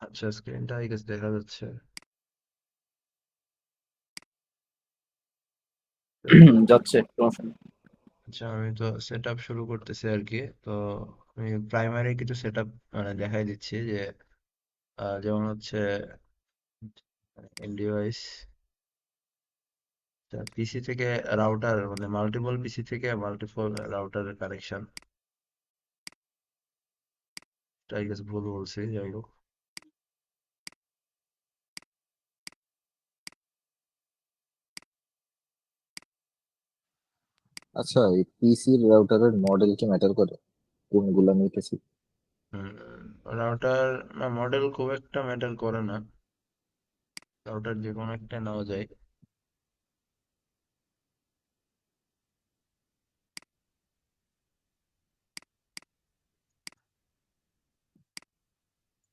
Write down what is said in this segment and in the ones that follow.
আচ্ছা, স্ক্রিনটা I guess দেখা যাচ্ছে। তো যাচ্ছে, সমস্যা নেই। আচ্ছা, আমি তো সেট আপ শুরু করতেছি আর কি। তো আমি প্রাইমারি কিছু সেট আপ মানে দেখাই দিচ্ছি যে যেমন হচ্ছে এন্ড ডিভাইস পিসি থেকে রাউটার, মানে মাল্টিপল পিসি থেকে মাল্টিপল রাউটারের কানেকশন। আই গেস ভুল বলছি, যাই হোক। আচ্ছা, এই পিসির রাউটারের মডেল কি ম্যাটার করে কোনগুলা নিতেছি? রাউটার না, মডেল খুব একটা ম্যাটার করে না, রাউটার যে কোনো একটা নেওয়া যায়।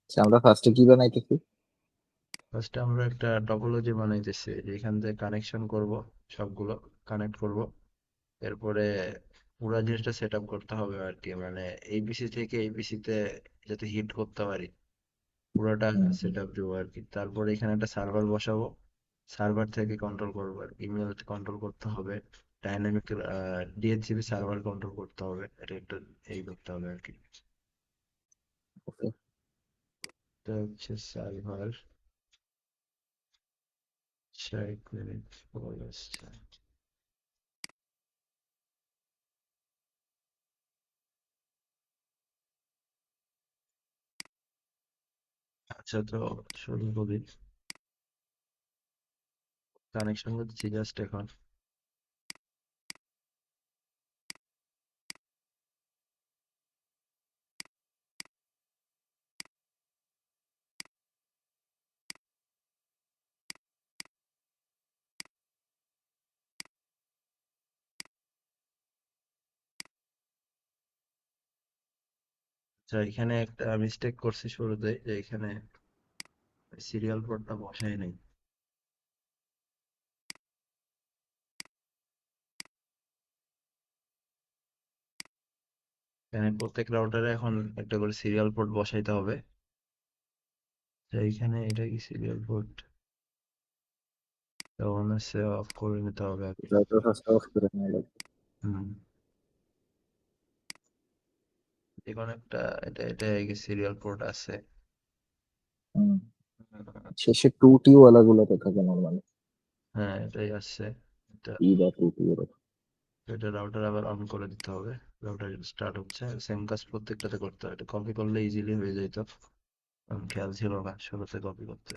আচ্ছা, আমরা ফার্স্টে কি বানাইতেছি? ফার্স্টে আমরা একটা টপোলজি বানাইতেছি, যেখান থেকে কানেকশন করব, সবগুলো কানেক্ট করব। এরপরে পুরো জিনিসটা সেট আপ করতে হবে আর কি, মানে এই পিসি থেকে এই পিসিতে যাতে হিট করতে পারি পুরোটা হুম, হুম। সেট আপ দেবো আর কি। তারপরে এখানে একটা সার্ভার বসাবো, সার্ভার থেকে কন্ট্রোল করবো আর ইমেল কন্ট্রোল করতে হবে, ডাইনামিক ডিএইচসিপি সার্ভার কন্ট্রোল করতে হবে, এটা একটা এই করতে হবে আর কি। ওকে। এটা হচ্ছে সার্ভার। 1 মিনিট পরে আসছে। আচ্ছা, তো শুরু করি। কানেকশন করছি জাস্ট এখন। আচ্ছা, এখানে একটা মিস্টেক করছি শুরুতে, যে এখানে সিরিয়াল পোর্টটা বসাই নাই। এখানে প্রত্যেক রাউটারে এখন একটা করে সিরিয়াল পোর্ট বসাইতে হবে। তো এইখানে এটা কি সিরিয়াল পোর্ট, তখন হচ্ছে অফ করে নিতে হবে আর কি। রাউটার ফার্স্টে অফ করে নেওয়া লাগবে। হুম, এখন একটা এটা এটা সিরিয়াল পোর্ট আছে। হুম। শেষে টু টি ওয়ালা গুলো তো থাকে নর্মালি। হ্যাঁ, এটাই আছে। এটা ই বা টু টি এরকম। এটা রাউটার আবার অন করে দিতে হবে। রাউটার স্টার্ট হচ্ছে, সেম কাজ প্রত্যেকটাতে করতে হবে, এটা কপি করলে ইজিলি হয়ে যেত। আমার খেয়াল ছিল না শুরুতে কপি করতে।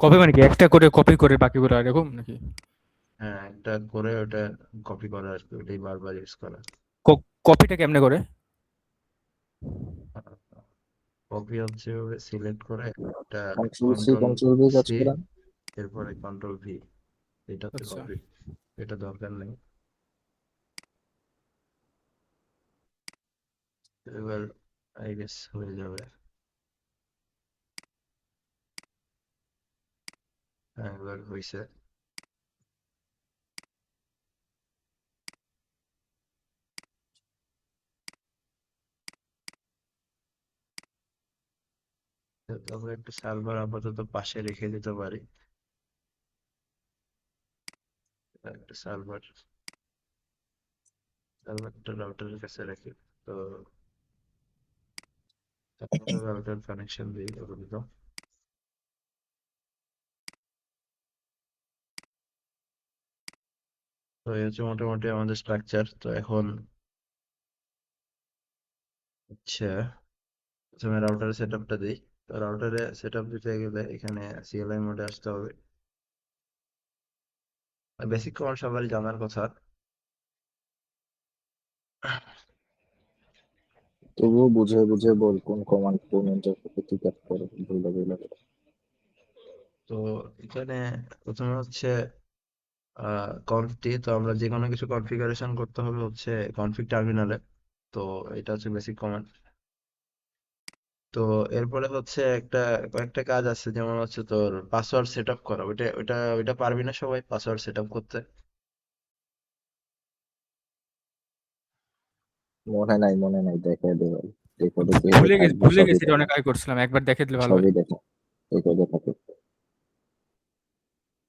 কপি মানে কি একটা করে কপি করে বাকিগুলো এরকম নাকি? হ্যাঁ, একটা করে ওটা কপি করা আর কি, ওটাই বারবার ইউজ করা। কপিটা কেমনে করে? কপি হচ্ছে সিলেক্ট করে এটা, control C control control V কাজ সি, করে না? এরপরে কন্ট্রোল ভি, এটা হচ্ছে আচ্ছা। কপি, এটা দরকার নেই। এবার আই গেস হয়ে যাবে। হ্যাঁ, এবার হয়েছে। তারপরে একটা সার্ভার আপাতত পাশে রেখে দিতে পারি, একটা সার্ভার, সার্ভারটা রাউটারের কাছে রাখি। তো তারপরে রাউটার কানেকশন দিই আপাতত। তো এই হচ্ছে মোটামুটি আমাদের স্ট্রাকচার। তো এখন হচ্ছে প্রথমে রাউটারের সেট আপটা দিই। তো রাউটারে সেট আপ দিতে গেলে এখানে সিএলআই মোডে আসতে হবে। বেসিক কমান্ড সবারই জানার কথা। তবুও বুঝে বুঝে বল কোন কমান্ড কোন ইন্টারফেসে কি কাজ করে, ভুলটা ভুলে গেলে। তো এখানে প্রথমে হচ্ছে কনফটি, তো আমরা যে কোনো কিছু কনফিগারেশন করতে হবে হচ্ছে কনফিগ টার্মিনালে। তো এটা হচ্ছে বেসিক কমান্ড। তো এরপরে হচ্ছে কয়েকটা কাজ আছে, যেমন হচ্ছে তোর পাসওয়ার্ড সেট আপ করা। ওইটা পারবি না সবাই পাসওয়ার্ড সেট আপ করতে? মনে নাই দেখে দেবে। রেকর্ডে যেহেতু ভুলে গেছি থাকবে ভুলে সবই গেছি, এটা দেখা, অনেক আগে করছিলাম, একবার দেখে দিলে ভালো হয়। সবই দেখা, রেকর্ডে থাকে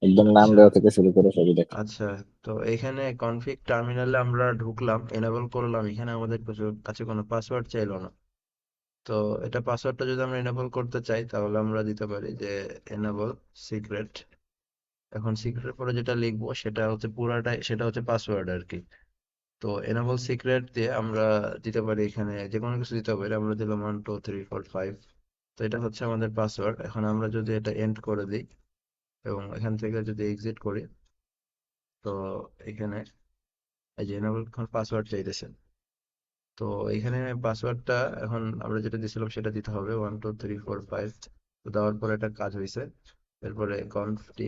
একদম নাম আচ্ছা দেওয়া থেকে শুরু করে সবই দেখা। আচ্ছা। তো এখানে কনফিগ টার্মিনালে আমরা ঢুকলাম, এনেবল করলাম, এখানে আমাদের কাছে কোনো পাসওয়ার্ড চাইলো না। তো এটা পাসওয়ার্ডটা যদি আমরা এনেবল করতে চাই তাহলে আমরা দিতে পারি যে এনেবল সিক্রেট। এখন সিক্রেটের পরে যেটা লিখবো সেটা হচ্ছে পুরাটাই, সেটা হচ্ছে পাসওয়ার্ড আর কি। তো এনেবল সিক্রেট দিয়ে আমরা দিতে পারি, এখানে যে কোনো কিছু দিতে পারি। আমরা দিলাম 1 2 3 4 5। তো এটা হচ্ছে আমাদের পাসওয়ার্ড। এখন আমরা যদি এটা এন্ড করে দিই এবং এখান থেকে যদি এক্সিট করি, তো এখানে এই যে এনেবল পাসওয়ার্ড চাইতেছে। তো এখানে পাসওয়ার্ডটা এখন আমরা যেটা দিছিলাম সেটা দিতে হবে, 1 2 3 4 5। তো দেওয়ার পরে একটা কাজ হয়েছে। এরপরে কনফটি,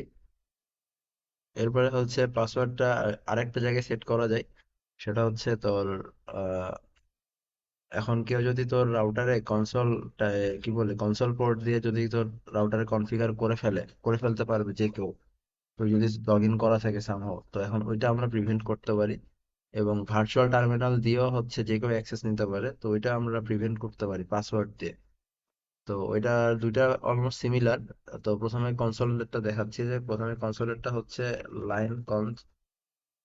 এরপরে হচ্ছে পাসওয়ার্ডটা আরেকটা জায়গায় সেট করা যায়। সেটা হচ্ছে তোর আহ, এখন কেউ যদি তোর রাউটারে কি বলে কনসোল পোর্ট দিয়ে যদি তোর রাউটারে কনফিগার করে ফেলতে পারবে যে কেউ, তো যদি লগ ইন করা থাকে সামহাও, তো এখন ওইটা আমরা প্রিভেন্ট করতে পারি। এবং ভার্চুয়াল টার্মিনাল দিয়েও হচ্ছে যে কেউ অ্যাক্সেস নিতে পারে, তো ওইটা আমরা প্রিভেন্ট করতে পারি পাসওয়ার্ড দিয়ে। তো ওইটা দুইটা অলমোস্ট সিমিলার। তো প্রথমে কনসোলেরটা দেখাচ্ছি, যে প্রথমে কনসোলেরটা হচ্ছে লাইন কনস,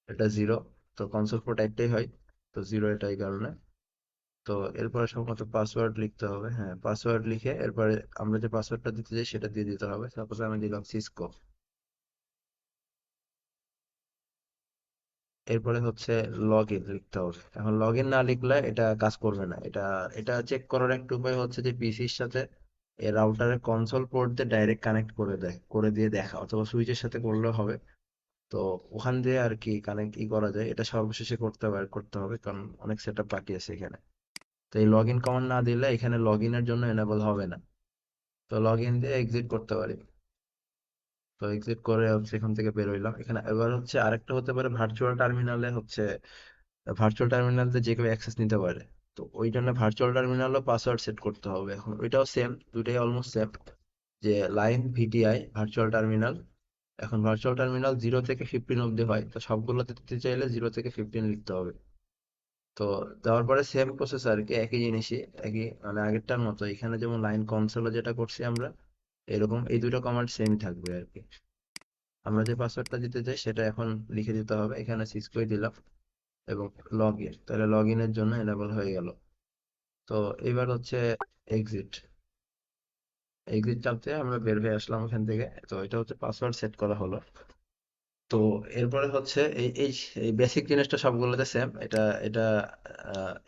এটা 0। তো কনসোল পোর্ট একটাই হয়, তো 0 এটা এই কারণে। তো এরপরে সম্ভবত পাসওয়ার্ড লিখতে হবে, হ্যাঁ পাসওয়ার্ড লিখে এরপরে আমরা যে পাসওয়ার্ডটা দিতে চাই সেটা দিয়ে দিতে হবে। সাপোজ আমি দিলাম সিসকো। এরপরে হচ্ছে লগ ইন লিখতে হবে। এখন লগ ইন না লিখলে এটা কাজ করবে না। এটা চেক করার একটা উপায় হচ্ছে যে পিসির সাথে রাউটারের কনসোল পোর্ট দিয়ে ডাইরেক্ট কানেক্ট করে দিয়ে দেখা, অথবা সুইচের সাথে করলেও হবে। তো ওখান দিয়ে আর কি কানেক্ট করা যায়, এটা সর্বশেষে করতে হবে, কারণ অনেক সেট আপ বাকি আছে এখানে। তো এই লগ ইন কমান্ড না দিলে এখানে লগ ইনের জন্য এনেবল হবে না। তো লগ ইন দিয়ে এক্সিট করতে পারি। তো এক্সিট করে হচ্ছে এখান থেকে বের হইলাম। এখানে এবার হচ্ছে আরেকটা হতে পারে, ভার্চুয়াল টার্মিনালতে যে কেউ অ্যাক্সেস নিতে পারে। তো ওই জন্য ভার্চুয়াল টার্মিনালও পাসওয়ার্ড সেট করতে হবে। এখন ওইটাও সেম, দুইটাই অলমোস্ট সেম, যে লাইন ভিটিআই ভার্চুয়াল টার্মিনাল। এখন ভার্চুয়াল টার্মিনাল 0 থেকে 15 অব্দি হয়, তো সবগুলোতে দিতে চাইলে 0 থেকে 15 লিখতে হবে। তো দেওয়ার পরে সেম প্রসেস আর কি, একই জিনিসই, একই মানে আগেরটার মতো। এখানে যেমন লাইন কনসোলে যেটা করছি আমরা, এরকম এই দুটো কমান্ড সেম থাকবে আর কি। আমরা যে পাসওয়ার্ডটা দিতে চাই সেটা এখন লিখে দিতে হবে, এখানে সিসকোই দিলাম এবং লগ ইন, তাহলে লগ ইনের জন্য এনেবল হয়ে গেল। তো এবার হচ্ছে এক্সিট, এক্সিট চাপতে আমরা বের হয়ে আসলাম ওখান থেকে। তো এটা হচ্ছে পাসওয়ার্ড সেট করা হলো। তো এরপরে হচ্ছে এই বেসিক জিনিসটা সবগুলোতে সেম। এটা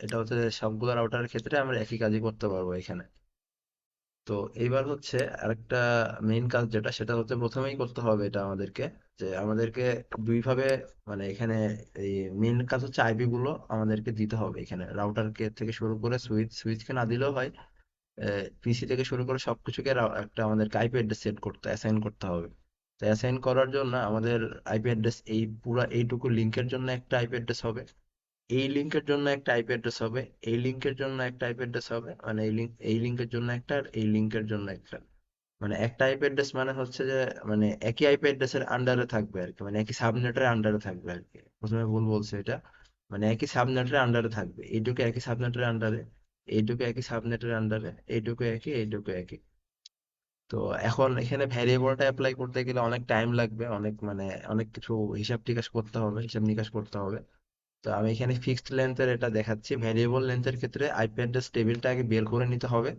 এটা হচ্ছে সবগুলো রাউটারের ক্ষেত্রে আমরা একই কাজই করতে পারবো এখানে। তো এইবার হচ্ছে আরেকটা মেইন কাজ যেটা, সেটা হচ্ছে প্রথমেই করতে হবে এটা আমাদেরকে, যে আমাদেরকে দুইভাবে, মানে এখানে এই মেইন কাজ হচ্ছে আইপি গুলো আমাদেরকে দিতে হবে এখানে, রাউটারকে থেকে শুরু করে সুইচকে না দিলেও হয়। পিসি থেকে শুরু করে সবকিছুকে একটা আমাদেরকে আইপি অ্যাড্রেস সেট করতে অ্যাসাইন করতে হবে। তো অ্যাসাইন করার জন্য আমাদের আইপি অ্যাড্রেস, এই পুরো এইটুকু লিঙ্কের জন্য একটা আইপি অ্যাড্রেস হবে, এই লিঙ্কের জন্য একটা আইপি অ্যাড্রেস হবে, এই লিঙ্কের জন্য একটা আইপি অ্যাড্রেস হবে, মানে এই লিঙ্কের জন্য একটা, আর এই লিঙ্কের জন্য একটা। মানে একটা আইপি অ্যাড্রেস মানে হচ্ছে যে, মানে একই আইপি অ্যাড্রেসের আন্ডারে থাকবে আর কি, মানে একই সাবনেটের আন্ডারে থাকবে আর কি। প্রথমে ভুল বলছে এটা, মানে একই সাবনেটের আন্ডারে থাকবে, এইটুকু একই সাবনেটের আন্ডারে, এইটুকু একই সাবনেটের আন্ডারে, এইটুকু একই, এইটুকু একই। তো এখন এখানে ভ্যারিয়েবলটা অ্যাপ্লাই করতে গেলে অনেক টাইম লাগবে, অনেক মানে অনেক কিছু হিসাব টিকাস করতে হবে, হিসাব নিকাশ করতে হবে। তো আমি এখানে ফিক্সড লেন্থের এটা দেখাচ্ছি। ভ্যারিয়েবল লেন্থের ক্ষেত্রে আইপি অ্যাড্রেস টেবিলটা আগে বের করে নিতে হবে,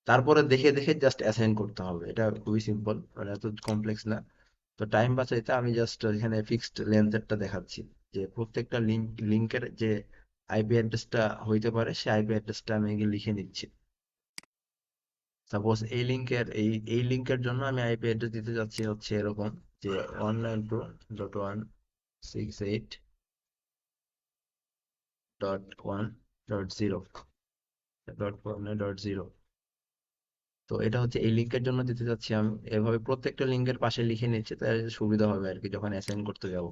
তারপরে দেখে দেখে জাস্ট অ্যাসাইন করতে হবে। এটা খুবই সিম্পল, মানে এত কমপ্লেক্স না। তো টাইম বাঁচাইতে আমি জাস্ট এখানে ফিক্সড লেন্থেরটা দেখাচ্ছি, যে প্রত্যেকটা লিঙ্কের যে আইপি অ্যাড্রেসটা হইতে পারে সেই আইপি অ্যাড্রেসটা আমি আগে লিখে নিচ্ছি। সাপোজ এই লিঙ্কের জন্য আমি আইপি অ্যাড্রেস দিতে যাচ্ছি হচ্ছে এরকম, যে 192.168.1.0, .1.0। তো এটা হচ্ছে এই লিঙ্কের জন্য দিতে যাচ্ছি আমি। এভাবে প্রত্যেকটা লিঙ্কের পাশে লিখে নিচ্ছি, তাহলে সুবিধা হবে আর কি যখন অ্যাসাইন করতে যাব।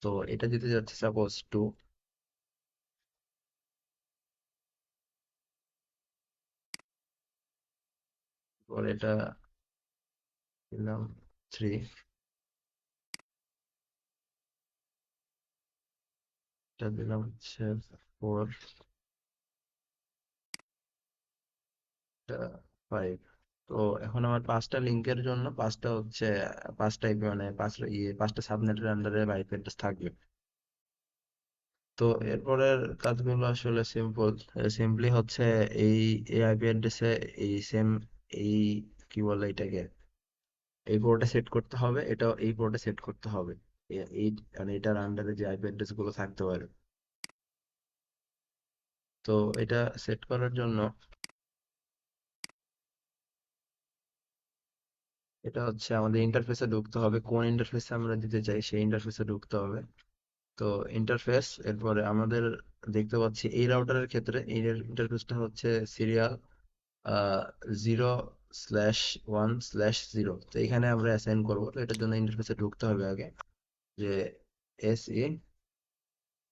তো এটা দিতে যাচ্ছি সাপোজ টু পরে এটা দিলাম 3, এটা দিলাম হচ্ছে 4, এটা 5। তো এখন আমার 5টা লিঙ্কের জন্য 5টা হচ্ছে 5টা মানে 5টা সাবনেটের আন্ডারে আইপি অ্যাড্রেস থাকবে। তো এরপরের কাজগুলো আসলে সিম্পলি হচ্ছে এই এই আইপি অ্যাড্রেসে এই সেম এই কি বলে এটাকে এই পোর্টে সেট করতে হবে, এটাও এই পোর্টে সেট করতে হবে। এই মানে এটার আন্ডারে যে আইপি অ্যাড্রেস গুলো থাকতে পারে। তো এটা সেট করার জন্য এটা হচ্ছে আমাদের ইন্টারফেসে ঢুকতে হবে, কোন ইন্টারফেসে আমরা দিতে চাই সেই ইন্টারফেসে ঢুকতে হবে। তো ইন্টারফেস, এরপরে আমাদের দেখতে পাচ্ছি এই রাউটারের ক্ষেত্রে এই ইন্টারফেসটা হচ্ছে সিরিয়াল 0/1/0। তো এখানে আমরা অ্যাসাইন করবো, তো এটার জন্য ইন্টারফেসে ঢুকতে হবে আগে, যে SE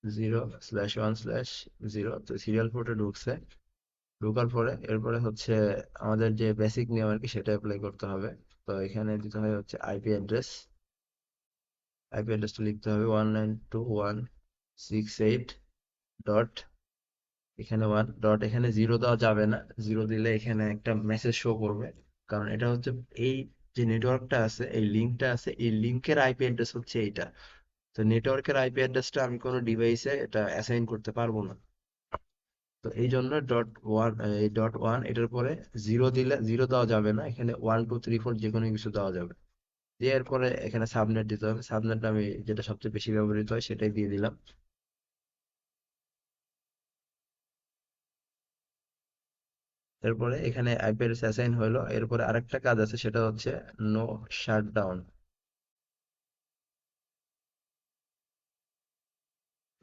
0/1/0। তো সিরিয়াল পোর্টে ঢুকছে, ঢোকার পরে এরপরে হচ্ছে আমাদের যে বেসিক নিয়ম আর কি সেটা অ্যাপ্লাই করতে হবে। তো এখানে দিতে হয় হচ্ছে আইপি অ্যাড্রেসটা লিখতে হবে 192.168. এখানে 1. এখানে জিরো দেওয়া যাবে না, জিরো দিলে এখানে একটা মেসেজ শো করবে, কারণ এটা হচ্ছে এই যে নেটওয়ার্কটা আছে, এই লিঙ্কটা আছে, এই লিঙ্কের আইপি অ্যাড্রেস হচ্ছে এইটা। তো নেটওয়ার্কের আইপি অ্যাড্রেসটা আমি কোনো ডিভাইসে এটা অ্যাসাইন করতে পারবো না। তো এই জন্য .1, এই .1 এটার পরে জিরো দিলে, জিরো দেওয়া যাবে না, এখানে 1 2 3 4 যে কোনো কিছু দেওয়া যাবে। দিয়ে এরপরে এখানে সাবনেট দিতে হবে, সাবনেট আমি যেটা সবচেয়ে বেশি ব্যবহৃত হয় সেটাই দিয়ে দিলাম। এরপরে এখানে আইপি অ্যাড্রেস অ্যাসাইন হলো, এরপরে আরেকটা কাজ আছে সেটা হচ্ছে নো শাটডাউন।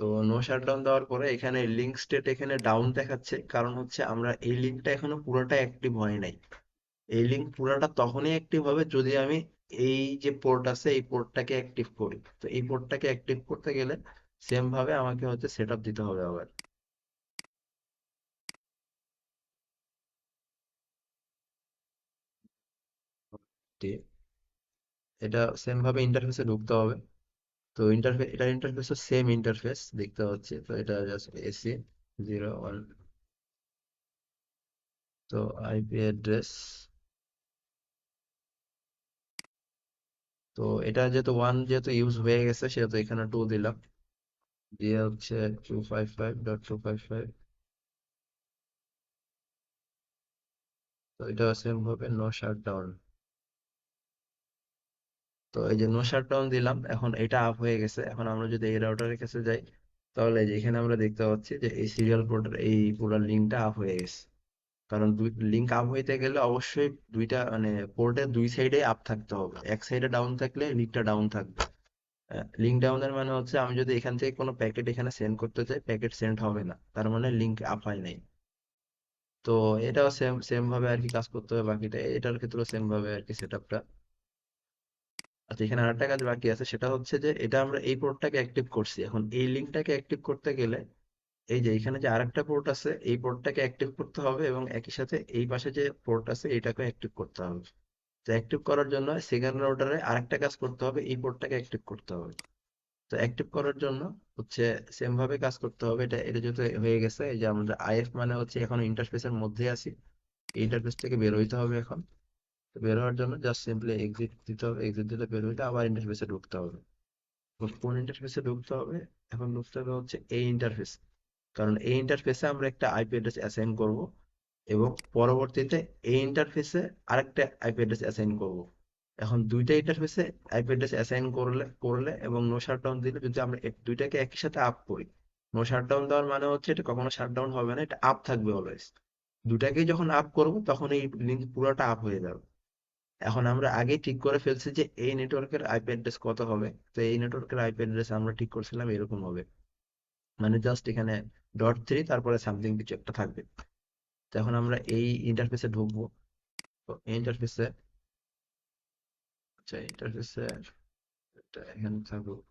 তো নো শাটডাউন দেওয়ার পরে এখানে লিঙ্ক স্টেট এখানে ডাউন দেখাচ্ছে, কারণ হচ্ছে আমরা এই লিঙ্কটা এখনো পুরোটা অ্যাক্টিভ হয় নাই। এই লিঙ্ক পুরাটা তখনই অ্যাক্টিভ হবে যদি আমি এই যে পোর্ট আছে এই পোর্টটাকে অ্যাক্টিভ করি। তো এই পোর্টটাকে অ্যাক্টিভ করতে গেলে সেম ভাবে আমাকে হচ্ছে সেট আপ দিতে হবে আবার। দিয়ে এটা সেম ভাবে ইন্টারফেসে ঢুকতে হবে। তো ইন্টারফেস সেম ইন্টারফেস দেখতে হচ্ছে, তো এটা জাস্ট এসি 0 1। তো আইপি অ্যাড্রেস, তো এটা যেহেতু 1 যেহেতু ইউজ হয়ে গেছে সেহেতু এখানে 2 দিলাম, দিয়ে হচ্ছে 255.255। তো এটা সেম ভাবে নো শাটডাউন। তো এই যে নো শাটডাউন দিলাম, এখন এটা আপ হয়ে গেছে। এখন আমরা যদি এই রাউটারের কাছে যাই, তাহলে এই যে এখানে আমরা দেখতে পাচ্ছি যে এই সিরিয়াল পোর্টের এই পুরো লিঙ্কটা আপ হয়ে গেছে। কারণ লিঙ্ক আপ হইতে গেলে অবশ্যই দুইটা মানে পোর্টের দুই সাইডে আপ থাকতে হবে, এক সাইডে ডাউন থাকলে লিঙ্কটা ডাউন থাকবে। লিঙ্ক ডাউনের মানে হচ্ছে আমি যদি এখান থেকে কোনো প্যাকেট এখানে সেন্ড করতে চাই, প্যাকেট সেন্ড হবে না, তার মানে লিঙ্ক আপ হয় নাই। তো এটাও সেম সেম ভাবে আর কি কাজ করতে হবে, বাকিটা এটার ক্ষেত্রেও সেম ভাবে আর কি সেট আপটা। আচ্ছা, এখানে আরেকটা কাজ বাকি আছে, সেটা হচ্ছে যে এটা আমরা এই পোর্টটাকে অ্যাক্টিভ করছি, এখন এই লিঙ্কটাকে অ্যাক্টিভ করতে গেলে এই যে এখানে যে আরেকটা পোর্ট আছে এই পোর্টটাকে অ্যাক্টিভ করতে হবে, এবং একই সাথে এই পাশে যে পোর্ট আছে এটাকে অ্যাক্টিভ করতে হবে। তো অ্যাক্টিভ করার জন্য সেকেন্ড রাউটারে আরেকটা কাজ করতে হবে, এই পোর্টটাকে অ্যাক্টিভ করতে হবে। তো অ্যাক্টিভ করার জন্য হচ্ছে সেম ভাবে কাজ করতে হবে। এটা এটা যেহেতু হয়ে গেছে, এই যে আমরা আইএফ মানে হচ্ছে এখন ইন্টারফেসের মধ্যে আছি, এই ইন্টারফেস থেকে বের হইতে হবে এখন। তো বের হওয়ার জন্য জাস্ট সিম্পলি এক্সিট দিতে হবে, এক্সিট দিলে বের হইলে আবার ইন্টারফেসে ঢুকতে হবে। এখন কোন ইন্টারফেসে ঢুকতে হবে? এখন ঢুকতে হবে হচ্ছে এই ইন্টারফেস, কারণ এই ইন্টারফেসে আমরা একটা আইপি অ্যাড্রেস অ্যাসাইন করব, এবং পরবর্তীতে এই ইন্টারফেসে আরেকটা আইপি অ্যাড্রেস অ্যাসাইন করব। এখন দুইটা ইন্টারফেসে আইপি অ্যাড্রেস অ্যাসাইন করলে করলে এবং নো শাটডাউন দিলে যদি আমরা দুইটাকে একই সাথে আপ করি, নো শাটডাউন দেওয়ার মানে হচ্ছে এটা কখনো শাটডাউন হবে না, এটা আপ থাকবে অলওয়েজ। দুটাকেই যখন আপ করব তখন এই লিঙ্ক পুরোটা আপ হয়ে যাবে। এখন আমরা আগেই ঠিক করে ফেলছি যে এই নেটওয়ার্কের আইপি অ্যাড্রেস কত হবে। তো এই নেটওয়ার্কের আইপি অ্যাড্রেস আমরা ঠিক করছিলাম এরকম হবে, মানে জাস্ট এখানে .3 তারপরে সামথিং কিছু একটা থাকবে। তো এখন আমরা এই ইন্টারফেসে ঢুকবো। তো ইন্টারফেসে, আচ্ছা ইন্টারফেসে এখানে থাকুক।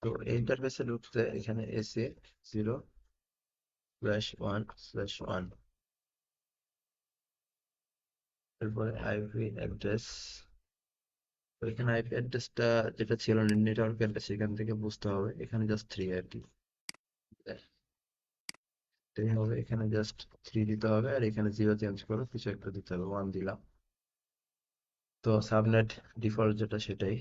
তো এই ইন্টারফেসে ঢুকতে এখানে এসে 0/1/1 এরপরে আইপি অ্যাড্রেস, এখানে আইপি অ্যাড্রেসটা যেটা ছিল নেটওয়ার্ক অ্যাড্রেস সেখান থেকে বুঝতে হবে, এখানে জাস্ট 3 আর কি, এটাই হবে, এখানে জাস্ট 3 দিতে হবে আর এখানে 0 চেঞ্জ করে কিছু একটা দিতে হবে, 1 দিলাম। তো সাবনেট ডিফল্ট যেটা সেটাই।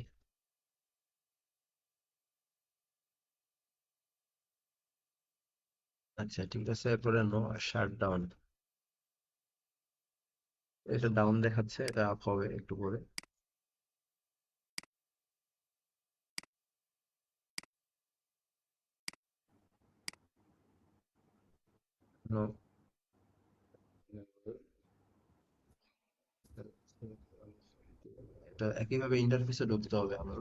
আচ্ছা ঠিক আছে, এরপরে নো শাট ডাউন, এটা ডাউন দেখাচ্ছে, এটা আপ হবে একটু পরে। নো, এটা একইভাবে ইন্টারফেসে ঢুকতে হবে আমার।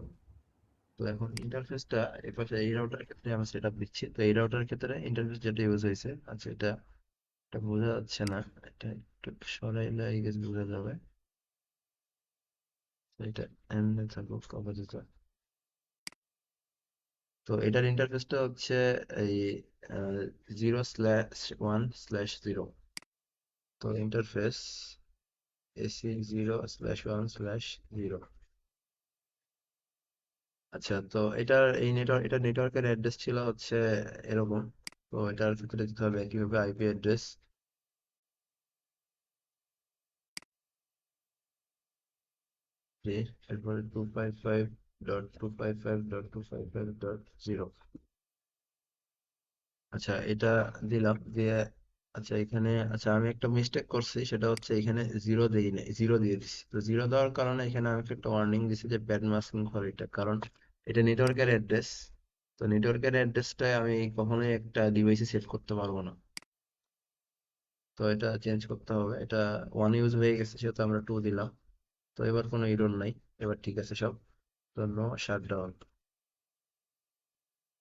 তো এখন ইন্টারফেসটা এপাশে এই রাউটার ক্ষেত্রে আমরা সেট আপ দিচ্ছি, তো এই রাউটার ক্ষেত্রে ইন্টারফেস যেটা ইউজ হয়েছে, আচ্ছা এটা এটা বোঝা যাচ্ছে না, এটা একটু সরাইলে আই গেস বোঝা যাবে। তো এটা এমনি থাকুক আপাতত। তো এটার ইন্টারফেসটা হচ্ছে এই 0/1/0। তো ইন্টারফেস AC0/1/0। আচ্ছা, তো এটার এই নেটওয়ার্ক, এটা নেটওয়ার্কের অ্যাড্রেস ছিল হচ্ছে এরকম। তো এটার ক্ষেত্রে দিতে হবে কিভাবে আইপি অ্যাড্রেস, এরপরে 255.255.255.0। আচ্ছা এটা দিলাম দিয়ে, আচ্ছা এখানে, আচ্ছা আমি একটা মিস্টেক করছি, সেটা হচ্ছে এখানে 0 দিই নাই, 0 দিয়ে দিচ্ছি। তো 0 দেওয়ার কারণে এখানে আমি একটা ওয়ার্নিং দিছি যে ব্যাড মাস্কিং ফর এটা, কারণ এটা নেটওয়ার্কের অ্যাড্রেস। তো নেটওয়ার্কের অ্যাড্রেসটা আমি কখনোই একটা ডিভাইসে সেট করতে পারবো না। তো এটা চেঞ্জ করতে হবে, এটা 1 ইউজ হয়ে গেছে সেহেতু আমরা 2 দিলাম। তো এবার কোনো এরর নাই, এবার ঠিক আছে সব। তো নো শাটডাউন,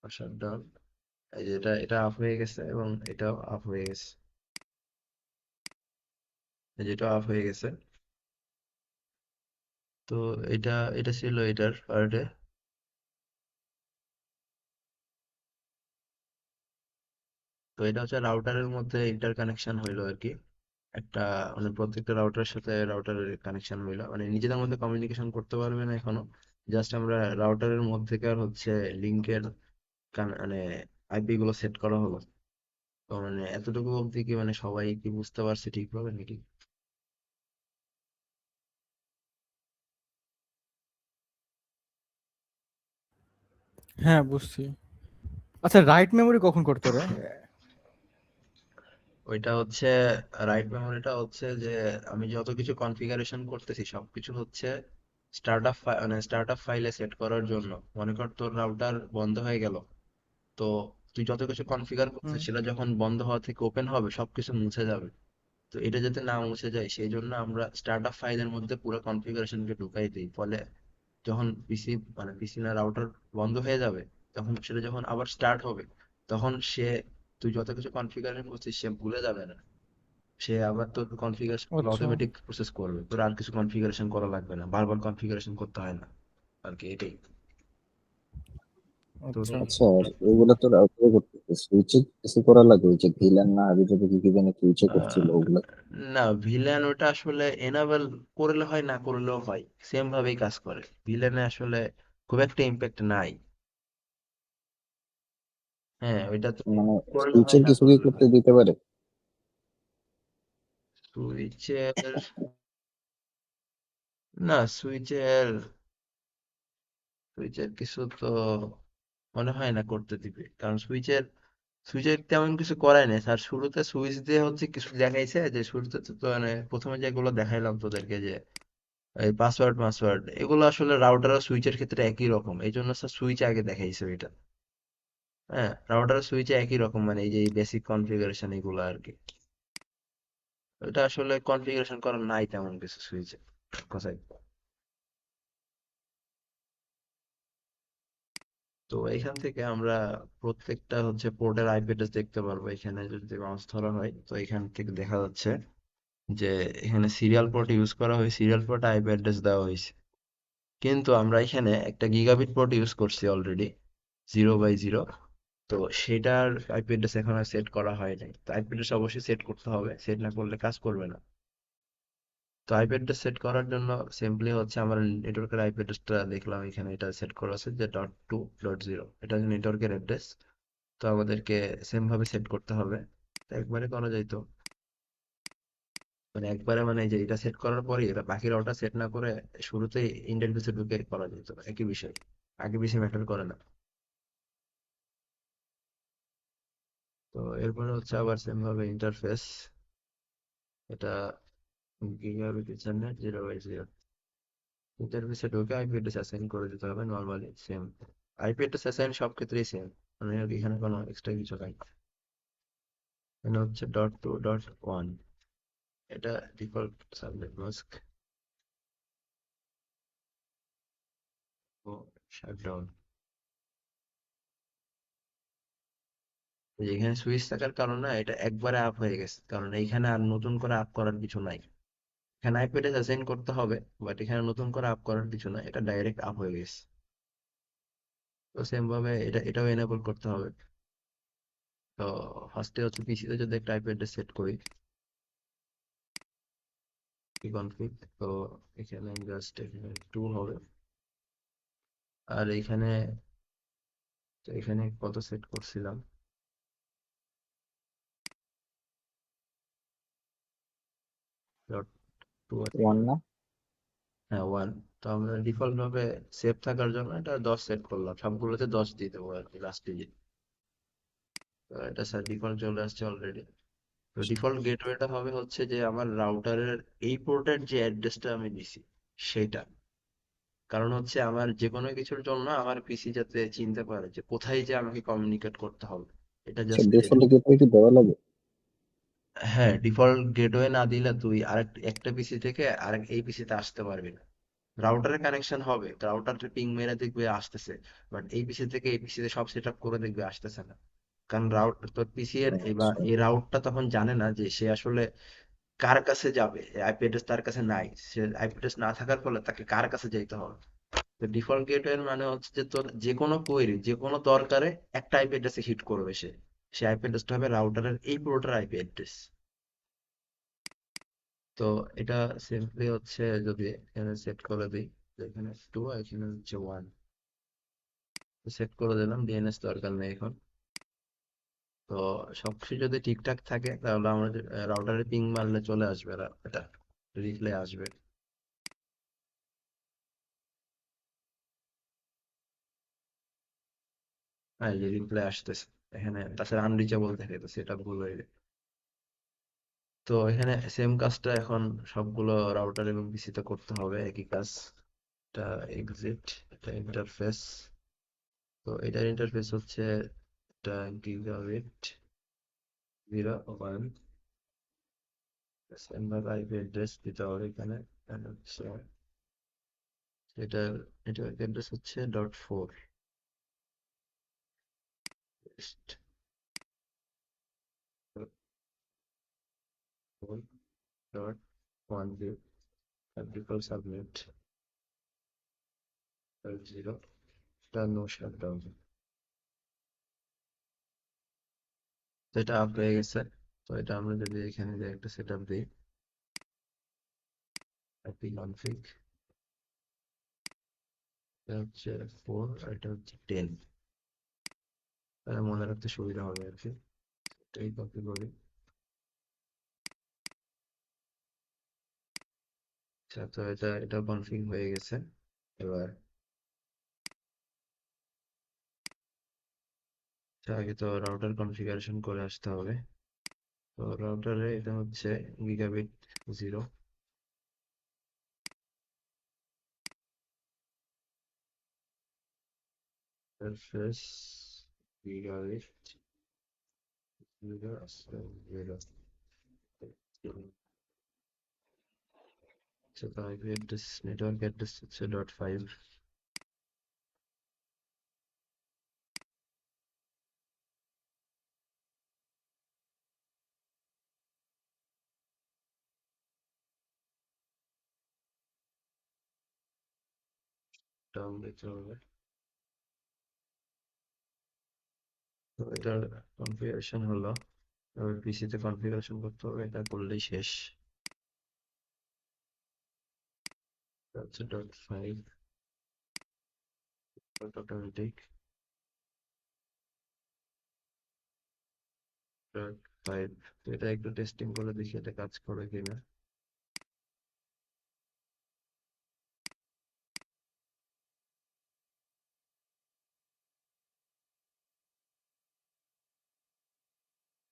শাটডাউন, এই যে এটা অফ হয়ে গেছে এবং এটাও অফ হয়ে গেছে, এই যেটা অফ হয়ে গেছে। তো এটা এটা ছিল এটার পার্টে। তো এটা হচ্ছে রাউটারের মধ্যে ইন্টার কানেকশন হইলো আর কি, একটা মানে প্রত্যেকটা রাউটারের সাথে রাউটারের কানেকশন হইলো, মানে নিজেদের মধ্যে কমিউনিকেশন করতে পারবে না এখনো, জাস্ট আমরা রাউটারের মধ্যেকার হচ্ছে লিঙ্কের মানে আইপি গুলো সেট করা হলো। তো মানে এতটুকু অবধি কি মানে সবাই কি বুঝতে পারছে ঠিকভাবে নাকি? হ্যাঁ, বুঝছি। আচ্ছা, রাইট মেমোরি কখন করতে রে? ওইটা হচ্ছে রাইট মেমোরিটা হচ্ছে যে আমি যত কিছু কনফিগারেশন করতেছি সবকিছু হচ্ছে স্টার্ট আপ, মানে স্টার্ট আপ ফাইলে সেট করার জন্য। মনে কর তোর রাউটার বন্ধ হয়ে গেল, তো তুই যত কিছু কনফিগার হুম। করছিস সেটা যখন বন্ধ হওয়া থেকে ওপেন হবে সবকিছু মুছে যাবে। তো এটা যাতে না মুছে যায় সেই জন্য আমরা স্টার্ট আপ ফাইলের মধ্যে পুরো কনফিগারেশনকে ঢুকাই দিই, ফলে যখন পিসি মানে পিসি না রাউটার বন্ধ হয়ে যাবে, তখন সেটা যখন আবার স্টার্ট হবে, তখন তুই যত কিছু কনফিগারেশন করছিস সে ভুলে যাবে না, সে আবার তোর কনফিগারেশন গুলো আচ্ছা, অটোমেটিক প্রসেস করবে, তোর আর কিছু কনফিগারেশন করা লাগবে না, বারবার কনফিগারেশন করতে হয় না আর কি, এটাই। তো আচ্ছা। আচ্ছা, আর ওগুলা তো রাউটারে করতেছে, সুইচে কিছু করা লাগে? ওই যে ভিলান না হাবি যাবে কি কি জানি সুইচে করছিল আহ, ওগুলা। না, ভিলেন ওটা আসলে এনাবেল করলে হয় না করলেও হয়, সেম ভাবেই কাজ করে, ভিলেনে আসলে খুব একটা ইম্প্যাক্ট নাই। হ্যাঁ ওইটা তুমি মানে করলে হয় সুইচের না কিছু কি করলে করতে হয়। দিতে পারে? সুইচের, না সুইচের, সুইচের কিছু তো মনে হয় না করতে দিবে, কারণ সুইচের সুইচের তেমন কিছু করাই নাই স্যার, শুরুতে সুইচ দিয়ে হচ্ছে কিছু দেখাইছে, যে শুরুতে তো মানে প্রথমে যেগুলো দেখাইলাম তোদেরকে, যে এই পাসওয়ার্ড মাসওয়ার্ড এগুলো আসলে রাউটার আর সুইচের ক্ষেত্রে একই রকম, এই জন্য স্যার সুইচ আগে দেখাইছে ওইটা। হ্যাঁ রাউটার সুইচে একই রকম, মানে এই যে বেসিক কনফিগারেশন এগুলো আর কি, ওইটা আসলে কনফিগারেশন করা নাই তেমন কিছু সুইচে কোথায়। তো এখান থেকে আমরা প্রত্যেকটা হচ্ছে পোর্টের আইপি অ্যাড্রেস দেখতে পারবো, এখানে যদি মাউস ধরা হয় তো এখান থেকে দেখা যাচ্ছে যে এখানে সিরিয়াল পোর্ট ইউজ করা হয়, সিরিয়াল পোর্টে আইপি অ্যাড্রেস দেওয়া হয়েছে, কিন্তু আমরা এখানে একটা গিগাবিট পোর্ট ইউজ করছি অলরেডি, 0/0। তো সেটার আইপি অ্যাড্রেস এখন আর সেট করা হয় নাই, তো আইপি অ্যাড্রেস অবশ্যই সেট করতে হবে, সেট না করলে কাজ করবে না। তো আইপি অ্যাড্রেস সেট করার জন্য সিম্পলি হচ্ছে আমার নেটওয়ার্কের আইপি অ্যাড্রেসটা দেখলাম এখানে, এটা সেট করা আছে যে .2.0, এটা হচ্ছে নেটওয়ার্কের অ্যাড্রেস। তো আমাদেরকে সেম ভাবে সেট করতে হবে। তো একবারে করা যাইতো, মানে একবারে মানে যে এটা সেট করার পরে এটা বাকি রাউটার সেট না করে শুরুতেই ইন্টারফেসে ঢুকে করা যেত, একই বিষয়, আগে বেশি ম্যাটার করে না। তো এরপরে হচ্ছে আবার সেম ভাবে ইন্টারফেস, এটা গিগাবিট ইথারনেট 0/0, ইন্টারফেসে ঢুকে আইপি অ্যাড্রেস অ্যাসাইন করে দিতে হবে normally same. IP address assign সব ক্ষেত্রেই সেম, মানে এখানে কোনো এক্সট্রা কিছু নাই। এখানে হচ্ছে .2.1, এটা ডিফল্ট সাবনেট মাস্ক ও শাটডাউন। এখানে সুইচ থাকার কারণে এটা একবারে আপ হয়ে গেছে, কারণ এইখানে আর নতুন করে আপ করার কিছু নাই। এখানে আইপি অ্যাড্রেস অ্যাসাইন করতে হবে, বাট এখানে নতুন করে আপ করার কিছু নাই, এটা ডাইরেক্ট আপ হয়ে গেছে। তো সেম ভাবে এটাও এনেবল করতে হবে। তো ফার্স্টে হচ্ছে পিসিতে যদি একটা আইপি অ্যাড্রেস সেট করি, কনফিগ, তো এখানে জাস্ট এখানে 2 হবে। আর এখানে, তো এখানে কত সেট করছিলাম, .2 আছে। ওয়ান না? হ্যাঁ 1। তো আমরা ডিফল্ট ভাবে সেভ থাকার জন্য এটা 10 সেট করলাম, সবগুলোতে 10 দিয়ে দেবো আর কি লাস্ট ডিজিট। তো এটা স্যার ডিফল্ট চলে আসছে অলরেডি। তো ডিফল্ট গেটওয়েটা হবে হচ্ছে যে আমার রাউটারের এই পোর্টের যে অ্যাড্রেসটা আমি দিছি সেটা। কারণ হচ্ছে আমার যে কোনো কিছুর জন্য আমার পিসি যাতে চিনতে পারে যে কোথায় যে আমাকে কমিউনিকেট করতে হবে, এটা আচ্ছা, জাস্ট। ডিফল্ট গেটওয়ে কি দেওয়া লাগে? হ্যাঁ, ডিফল্ট গেটওয়ে না দিলে তুই আরেক একটা পিসি থেকে আরেক এই পিসিতে আসতে পারবি না। রাউটারে কানেকশন হবে, রাউটারে পিং মেরে দেখবে আসতেছে, বাট এই পিসি থেকে এই পিসিতে সব সেট আপ করে দেখবে আসতেছে না। কারণ রাউট তোর পিসি এর এবার আচ্ছা, এই রাউটটা তখন জানে না যে সে আসলে কার কাছে যাবে, আইপি অ্যাড্রেস তার কাছে নাই, সে আইপি অ্যাড্রেস না থাকার ফলে তাকে কার কাছে যাইতে হবে। তো ডিফল্ট গেটওয়ে মানে হচ্ছে যে তোর যে কোনো কোয়েরি যে কোনো দরকারে একটা আইপি অ্যাড্রেসে হিট করবে সে, সে আইপি অ্যাড্রেসটা হবে রাউটারের এই পুরোটার আইপি অ্যাড্রেস। তো এটা সিম্পলি হচ্ছে যদি এখানে সেট করে দিই, যে এখানে 2 আর এখানে হচ্ছে 1, সেট করে দিলাম, ডিএনএস দরকার নেই এখন। তো সবকিছু যদি ঠিকঠাক থাকে তাহলে আমরা রাউটারে পিং মারলে চলে আসবে, এটা রিপ্লে আসবে। হ্যাঁ, যে রিপ্লে আসতেছে এখানে, তাছাড়া আনরিচেবল থাকে, তো সেটা ভুল হয়ে যায়। তো এখানে সেম কাজটা এখন সবগুলো রাউটার এবং পিসিতে করতে হবে, একই কাজ। এটা এক্সিট, এটা ইন্টারফেস। তো এটার ইন্টারফেস হচ্ছে এটা গিগাবিট 0/1, সেম ভাবে আইপি অ্যাড্রেস দিতে হবে এখানে। and হচ্ছে এটা এটা অ্যাড্রেস হচ্ছে .4, .1 fabrical subnet 0, এটা নো শাটডাউন। তো এটা আপ হয়ে গেছে। তো এটা আমরা যদি এখানে যে একটা সেট আপ দিই, আইপি কনফিগ, এটা হচ্ছে 4 আর এটা হচ্ছে 10, তাহলে মনে রাখতে সুবিধা হবে আর কি। এটাই কপি করি। আচ্ছা, তো এটা কনফিগ হয়ে গেছে। এবার আগে তো রাউটার কনফিগারেশন করে আসতে হবে। তো রাউটারে এটা হচ্ছে গিগাবিট 0, ইন্টারফেস গিগাবিট 0 0। আচ্ছা, তো আইপি অ্যাড্রেস নেটওয়ার্ক অ্যাড্রেস হচ্ছে .5, ডাউন দিতে হবে। তো এটার কনফিগারেশন হলো, এবার পিসিতে কনফিগারেশন করতে হবে, এটা করলেই শেষ। আচ্ছা, dot five, dot automatic, dot five. এটা একটু টেস্টিং করে দেখি এটা কাজ করে কিনা।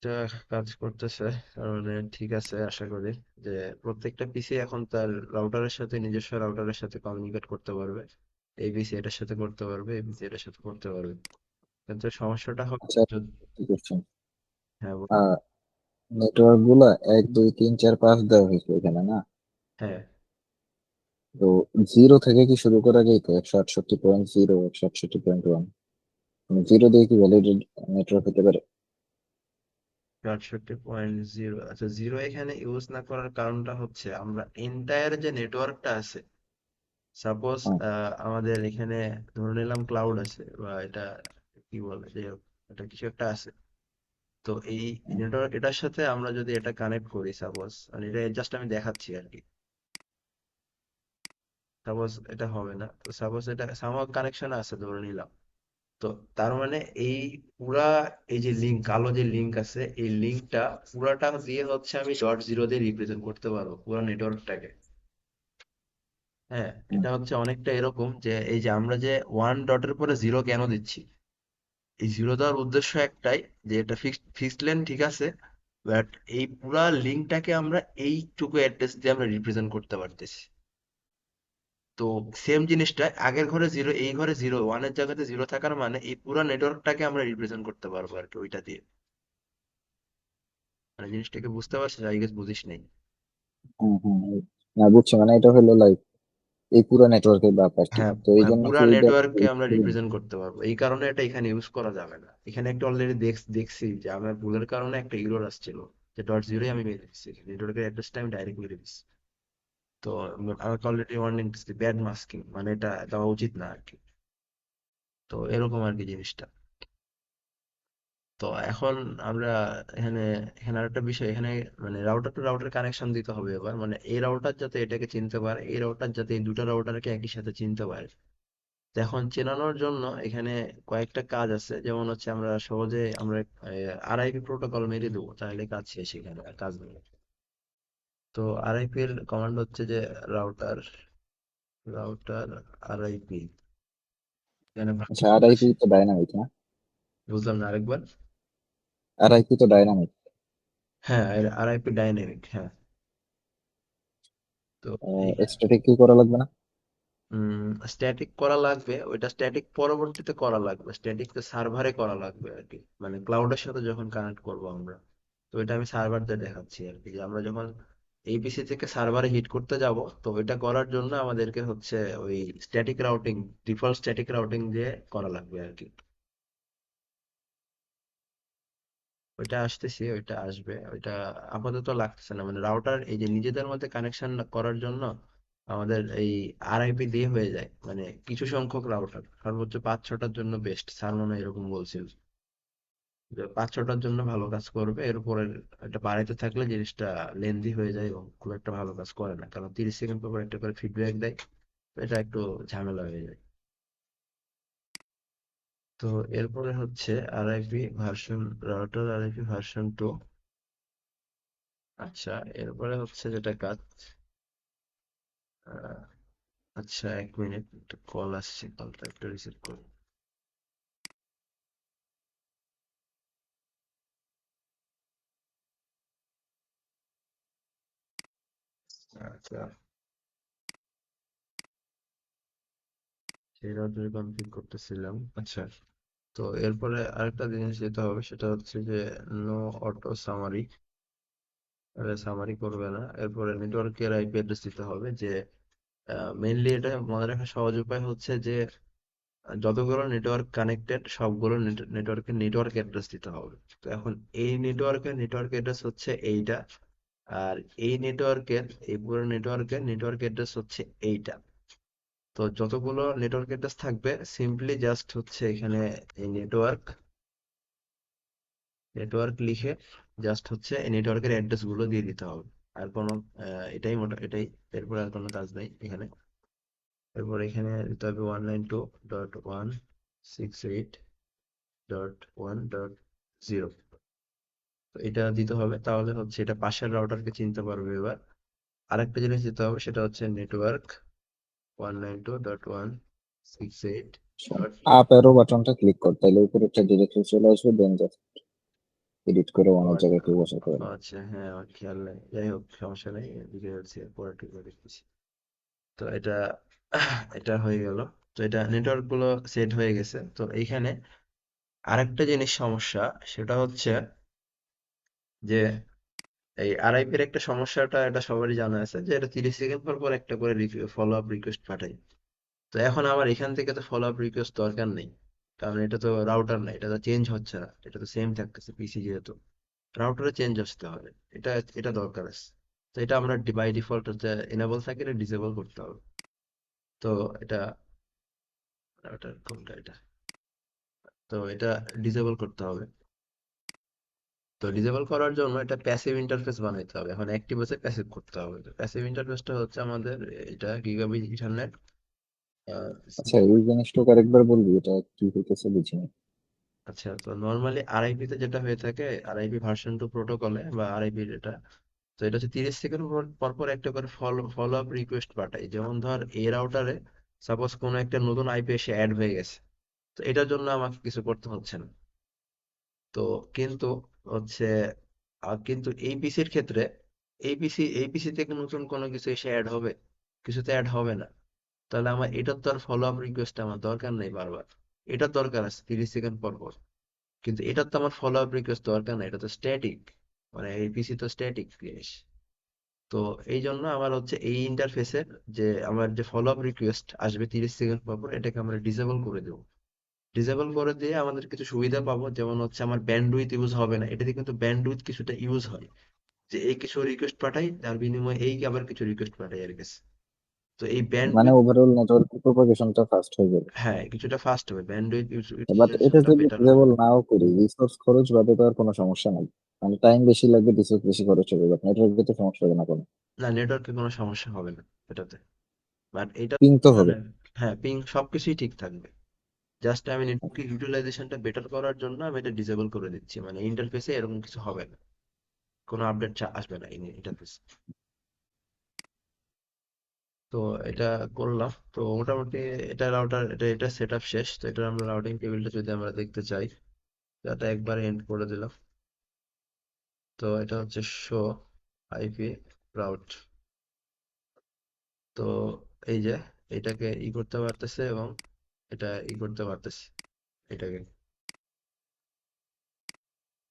এটা কাজ করতেছে, তার মানে ঠিক আছে আশা করি। যে প্রত্যেকটা পিসি এখন তার রাউটারের সাথে, নিজস্ব রাউটারের সাথে কমিউনিকেট করতে পারবে। এই পিসি এটার সাথে করতে পারবে, এই পিসি এটার সাথে করতে পারবে। কিন্তু সমস্যাটা হবে আচ্ছা, যদি, কি করছেন? হ্যাঁ আহ নেটওয়ার্ক গুলা 1 2 3 4 5 দেওয়া হয়েছে এখানে না? হ্যাঁ, তো 0 থেকে কি শুরু করা যায়? তো 168.0, 168.1, জিরো দিয়ে কি ভ্যালিডেট নেটওয়ার্ক হতে পারে? 68.0। আচ্ছা, জিরো এখানে ইউজ না করার কারণটা হচ্ছে আমরা এন্টায়ার যে নেটওয়ার্কটা আছে, সাপোজ হ্যাঁ, আমাদের এখানে ধরে নিলাম ক্লাউড আছে, বা এটা কি বলে যে এটা কিছু একটা আছে। তো এই হ্যাঁ, নেটওয়ার্ক এটার সাথে আমরা যদি এটা কানেক্ট করি, সাপোজ মানে এটা জাস্ট আমি দেখাচ্ছি আর কি। সাপোজ এটা হবে না, তো সাপোজ এটা সামহাও কানেকশন আছে ধরে নিলাম। তো তার মানে এই পুরা, এই যে লিঙ্ক, কালো যে লিঙ্ক আছে, এই লিঙ্কটা পুরাটা দিয়ে হচ্ছে আমি ডট জিরো দিয়ে রিপ্রেজেন্ট করতে পারবো পুরো নেটওয়ার্কটাকে। হ্যাঁ, হ্যাঁ, এটা হচ্ছে অনেকটা এরকম যে এই যে আমরা যে ওয়ান ডটের পরে জিরো কেন দিচ্ছি, এই জিরো দেওয়ার উদ্দেশ্য একটাই, যে এটা ফিক্সড লেন ঠিক আছে, বাট এই পুরা লিঙ্কটাকে আমরা এইটুকু অ্যাড্রেস দিয়ে আমরা রিপ্রেজেন্ট করতে পারতেছি। তো সেম জিনিসটা আগের ঘরে জিরো, এই ঘরে জিরো, ওয়ানের জায়গাতে জিরো থাকার মানে এই পুরো নেটওয়ার্কটাকে আমরা রিপ্রেজেন্ট করতে পারবো আর কি ওইটা দিয়ে। মানে জিনিসটাকে বুঝতে পারছিস, আই গেস বুঝিস নাই। হ্যাঁ, হ্যাঁ, না বুঝছি, মানে এটা হলো লাইক এই পুরো নেটওয়ার্কের ব্যাপার কি, হ্যাঁ, তো এই জন্য পুরা কি এইটা নেটওয়ার্ককে আমরা রিপ্রেজেন্ট করতে পারবো, এই কারণে এটা এখানে ইউজ করা যাবে না। এখানে একটা অলরেডি দেখছি যে আমার ভুলের কারণে একটা এরর আসছিল, যে ডট জিরোই আমি মেরে দিচ্ছি, নেটওয়ার্কের অ্যাড্রেসটা আমি ডাইরেক্ট মেরে দিচ্ছি। তো আমাকে অলরেডি ওয়ার্নিং দিচ্ছি, ব্যাড মাস্কিং, মানে এটা দেওয়া উচিত না আর কি। তো এরকম আর কি জিনিসটা। তো এখন আমরা এখানে, এখানে আরেকটা বিষয়, এখানে মানে রাউটার টু রাউটার কানেকশন দিতে হবে এবার, মানে এই রাউটার যাতে এটাকে চিনতে পারে, এই রাউটার যাতে এই দুটো রাউটারকে একই সাথে চিনতে পারে। তো এখন চেনানোর জন্য এখানে কয়েকটা কাজ আছে, যেমন হচ্ছে আমরা সহজে আমরা আরআইপি প্রোটোকল মেরে দেবো, তাহলে কাজ শেষ, এখানে আর কাজ নেই। তো আরআইপি এর কমান্ড হচ্ছে যে রাউটার, রাউটার আরআইপি, এখানে আচ্ছা, আরআইপি তো ডাইনামিক না? বুঝলাম না আরেকবার। আরআইপি তো ডাইনামিক। হ্যাঁ, আরআইপি ডাইনামিক, হ্যাঁ। তো এইখানে স্ট্যাটিক কি করা লাগবে না? স্ট্যাটিক করা লাগবে, ওইটা স্ট্যাটিক পরবর্তীতে করা লাগবে, স্ট্যাটিক তো সার্ভারে করা লাগবে আর কি, মানে ক্লাউডের সাথে যখন কানেক্ট করব আমরা। তো এটা আমি সার্ভারদের দেখাচ্ছি আর কি, যে আমরা যখন এইপিসি থেকে সার্ভারে হিট করতে যাব, তো ওইটা করার জন্য আমাদেরকে হচ্ছে ওই static routing, default static routing দিয়ে করা লাগবে আর কি। ওইটা আসতেছি, ওইটা আসবে, ওইটা আপাতত লাগতেছে না, মানে রাউটার এই যে নিজেদের মধ্যে কানেকশন করার জন্য আমাদের এই আরআইপি দিয়ে হয়ে যায়, মানে কিছু সংখ্যক রাউটার, সর্বোচ্চ 5 6টার জন্য বেস্ট, স্যার মনে হয় এরকম বলছিল, যে 5 6টার জন্য ভালো কাজ করবে, এরপরে এটা বাড়াইতে থাকলে জিনিসটা লেন্দি হয়ে যায় এবং খুব একটা ভালো কাজ করে না, কারণ 30 সেকেন্ড পর পর একটা করে ফিডব্যাক দেয়, তো এটা একটু ঝামেলা হয়ে যায়। তো এরপরে হচ্ছে RIP version, router RIP version 2। আচ্ছা, এরপরে হচ্ছে যেটা কাজ, আহ, আচ্ছা 1 মিনিট, একটা কল আসছে, কলটা একটু রিসিভ করি। আচ্ছা, সেই রাউটারে কনফিগ করতেছিলাম। আচ্ছা, তো এরপরে আরেকটা জিনিস যেতে হবে, সেটা হচ্ছে যে নো অটো সামারি, সামারি করবে না। এরপরে নেটওয়ার্কের আইপি অ্যাড্রেস দিতে হবে, যে মেইনলি এটা মনে রাখার সহজ উপায় হচ্ছে যে যতগুলো নেটওয়ার্ক কানেক্টেড সবগুলো নেটওয়ার্কের নেটওয়ার্ক অ্যাড্রেস দিতে হবে। তো এখন এই নেটওয়ার্কের নেটওয়ার্ক অ্যাড্রেস হচ্ছে এইটা, আর এই নেটওয়ার্কের, এই পুরো নেটওয়ার্কের নেটওয়ার্ক অ্যাড্রেস হচ্ছে এইটা। তো যতগুলো নেটওয়ার্ক অ্যাড্রেস থাকবে, সিম্পলি জাস্ট হচ্ছে এখানে এই নেটওয়ার্ক, নেটওয়ার্ক লিখে জাস্ট হচ্ছে এই নেটওয়ার্কের অ্যাড্রেস গুলো দিয়ে দিতে হবে। আর কোনো এটাই মোটা, এটাই, এরপর আর কোনো কাজ নেই এখানে। এরপর এখানে দিতে হবে 192.168.1.0। তো এটা দিতে হবে, তাহলে হচ্ছে এটা পাশের রাউটারকে চিনতে পারবে এবার। আরেকটা জিনিস দিতে হবে, সেটা হচ্ছে নেটওয়ার্ক 192.168. আপ অ্যারো বাটনটা ক্লিক কর, তাহলে উপরে একটা ডিরেক্টরি চলে আসবে, দেন জাস্ট এডিট করে ও অনেক জায়গায় কেউ বসে করে নেবে। আচ্ছা, হ্যাঁ, আমার খেয়াল নেই, যাই হোক সমস্যা নেই, এদিকে হচ্ছে পরে ঠিক করে দেখতেছি। তো এটা এটা হয়ে গেল। তো এটা নেটওয়ার্ক গুলো সেট হয়ে গেছে। তো এইখানে আরেকটা জিনিস সমস্যা, সেটা হচ্ছে যে এই আরআইপির একটা সমস্যাটা, এটা সবারই জানা আছে, যে এটা 30 সেকেন্ড পর পর একটা করে ফলো আপ রিকোয়েস্ট পাঠাই। তো এখন আমার এখান থেকে তো ফলো আপ রিকোয়েস্ট দরকার নেই, কারণ এটা তো রাউটার না, এটা তো চেঞ্জ হচ্ছে না, এটা তো সেম থাকতেছে পিসি যেহেতু। রাউটারে চেঞ্জ আসতে হবে, এটা এটা দরকার আছে। তো এটা আমরা বাই ডিফল্ট হচ্ছে এনেবল থাকে, এটা ডিসেবল করতে হবে। তো এটা রাউটার কোনটা এটা, তো এটা ডিসেবল করতে হবে। তো ডিসেবল করার জন্য এটা প্যাসিভ ইন্টারফেস বানাইতে হবে, এখন অ্যাক্টিভ আছে প্যাসিভ করতে হবে। তো প্যাসিভ ইন্টারফেসটা হচ্ছে আমাদের এটা গিগাবিট ইথারনেট। আচ্ছা, এই জিনিসটা আরেকবার বলবি, এটা কি হইতেছে বুঝিনি। আচ্ছা, তো নর্মালি আরআইপি তে যেটা হয়ে থাকে, আরআইপি ভার্সন 2 প্রোটোকলে বা আরআইপি এটা, তো এটা হচ্ছে 30 সেকেন্ড পর পর পর একটা করে ফলো আপ রিকোয়েস্ট পাঠাই। যেমন ধর এই রাউটারে সাপোজ কোনো একটা নতুন আইপি এসে অ্যাড হয়ে গেছে, তো এটার জন্য আমাকে কিছু করতে হচ্ছে না। তো কিন্তু হচ্ছে কিন্তু এই পিসির ক্ষেত্রে এই পিসি থেকে নতুন কোনো কিছু এসে অ্যাড হবে? কিছুতে অ্যাড হবে না। তাহলে আমার এটার তো আর ফলো আপ রিকোয়েস্ট আমার দরকার নেই বারবার। এটার দরকার আছে 30 সেকেন্ড পর পর, কিন্তু এটার তো আমার ফলো আপ রিকোয়েস্ট দরকার নাই, এটা তো স্ট্যাটিক, মানে এই পিসি তো স্ট্যাটিক জিনিস। তো এই জন্য আমার হচ্ছে এই ইন্টারফেসের যে আমার যে ফলো আপ রিকোয়েস্ট আসবে 30 সেকেন্ড পর পর, এটাকে আমরা ডিসেবল করে দেবো। ডিসেবল করে দিয়ে আমাদের কিছু সুবিধা পাবো, যেমন হচ্ছে আমার ব্যান্ডউইথ ইউজ হবে না। এটাতে কিন্তু ব্যান্ডউইথ কিছুটা ইউজ হয়, যে এই কিছু রিকোয়েস্ট পাঠাই, তার বিনিময়ে এই আবার কিছু রিকোয়েস্ট পাঠাই আর কাছে। তো এই মানে ব্যান্ডউইথ, ওভারঅল নেটওয়ার্ক প্রোপাগেশনটা ফাস্ট হয়ে যাবে। হ্যাঁ, কিছুটা ফাস্ট হবে, ব্যান্ডউইথ বাট এটা ইউটিলাইজেশনটা যদি বেটার হবে। ডিসেবল নাও করি, রিসোর্স খরচ বাদে তো আর কোনো সমস্যা নাই। মানে টাইম বেশি লাগবে, রিসোর্স বেশি খরচ হবে, বাট নেটওয়ার্কে তো সমস্যা হবে না কোনো। না, নেটওয়ার্কে কোনো সমস্যা হবে না এটাতে। বাট এটা পিং তো হবে। মানে, হ্যাঁ, পিং সবকিছুই ঠিক থাকবে। জাস্ট আমি নেটওয়ার্ক ইউটিলাইজেশনটা বেটার করার জন্য আমি এটা ডিসেবল করে দিচ্ছি, মানে ইন্টারফেসে এরকম কিছু হবে না, কোনো আপডেট আসবে না ইন্টারফেস। তো এটা করলাম। তো মোটামুটি এটা রাউটার, এটা সেট আপ শেষ। তো এটা আমরা রাউটিং টেবিলটা যদি আমরা দেখতে চাই, এটা একবারে এন্ড করে দিলাম। তো এটা হচ্ছে শো আইপি রাউট। তো এই যে এটাকে করতে পারতেছে, এবং এটা করতে পারতেছে এটাকে।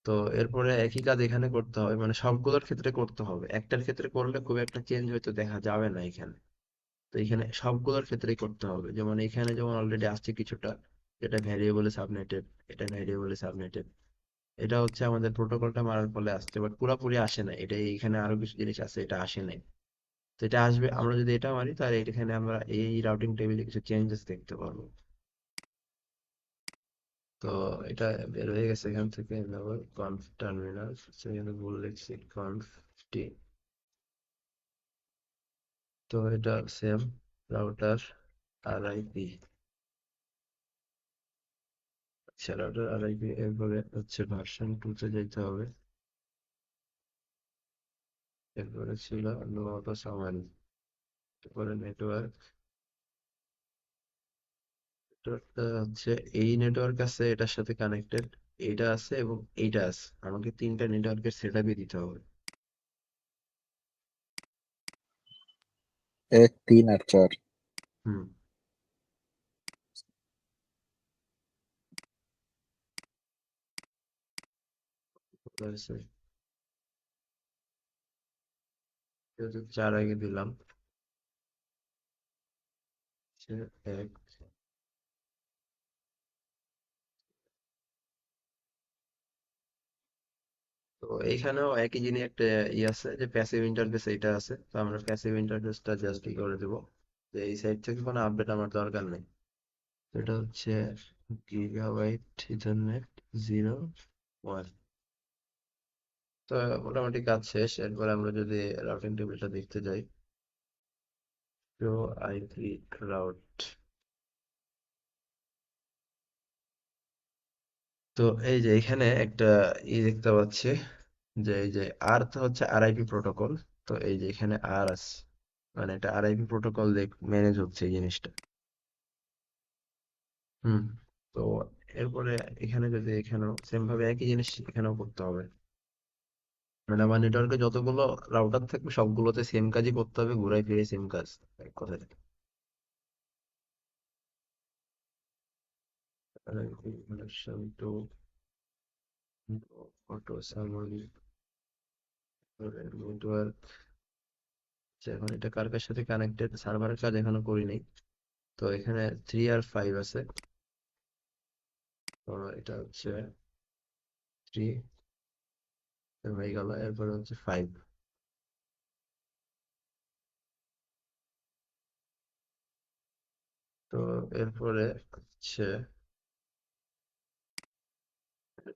তো এরপরে একই কাজ এখানে করতে হবে, মানে সবগুলোর ক্ষেত্রে করতে হবে, একটার ক্ষেত্রে করলে খুব একটা চেঞ্জ হয়তো দেখা যাবে না এখানে। তো এখানে সবগুলোর ক্ষেত্রেই করতে হবে, যেমন এখানে যেমন অলরেডি আসছে কিছুটা, যেটা ভ্যারিয়েবলে সাবনেটেড, এটা ভ্যারিয়েবলে সাবনেটেড। এটা হচ্ছে আমাদের প্রোটোকলটা মারার ফলে আসছে, বাট পুরোপুরি আসে না, এটা এখানে আরো কিছু জিনিস আছে, এটা আসে নাই। তো এটা আসবে, আমরা যদি এটা মারি তাহলে এখানে আমরা এই রাউটিং টেবিলে কিছু চেঞ্জেস দেখতে পারবো। তো এটা বের হয়ে গেছে এখান থেকে, কনফ টার্মিনাল, সেখানে ভুল লিখছি, কনফ টি। তো এটা সেম রাউটার আর আইপি, আচ্ছা রাউটার আর আইপি, এরপরে হচ্ছে ভার্সন 2 তে যেতে হবে। এরপরে ছিল নো অটো সামারি, এরপরে নেটওয়ার্ক। নেটওয়ার্কটা হচ্ছে এই নেটওয়ার্ক আছে, এটার সাথে কানেক্টেড, এইটা আছে এবং এইটা আছে, আমাকে তিনটা নেটওয়ার্কের সেট আপই দিতে হবে। 1, 3 আর 4। হুম, কোথায় আছে? যেহেতু 4 আগে দিলাম, সে এক। তো এইখানেও একই জিনিস একটা আছে, যে প্যাসিভ ইন্টারফেস এটা আছে। তো আমরা প্যাসিভ ইন্টারফেসটা জাস্ট করে দেবো, যে এই সাইড থেকে কোনো আপডেট আমার দরকার নেই। তো এটা হচ্ছে গিগাবাইট ইথারনেট 0 1। তো মোটামুটি কাজ শেষ। এরপর আমরা যদি রাউটিং টেবিলটা দেখতে যাই, তো আইপি রাউট। তো এই যে এখানে একটা দেখতে পাচ্ছি যে এই যে আর তো হচ্ছে আরআইপি প্রোটোকল। তো এই যে এখানে আর আছে, মানে এটা আরআইপি প্রোটোকল দিয়ে ম্যানেজ হচ্ছে এই জিনিসটা। হুম। তো এরপরে এখানে যদি এখানেও সেম ভাবে একই জিনিস এখানেও করতে হবে, মানে আমার নেটওয়ার্কে যতগুলো রাউটার থাকবে সবগুলোতে সেম কাজই করতে হবে, ঘুরাই ফিরে সেম কাজ, এক কথায়। Connection to auto সামরি network. এখন এটা কার কার সাথে কানেক্টেড, সার্ভারের কাজ এখনো করিনি। তো এখানে 3 আর 5 আছে। তো এটা হচ্ছে 3 হয়ে গেল, এরপরে হচ্ছে 5। তো এরপরে হচ্ছে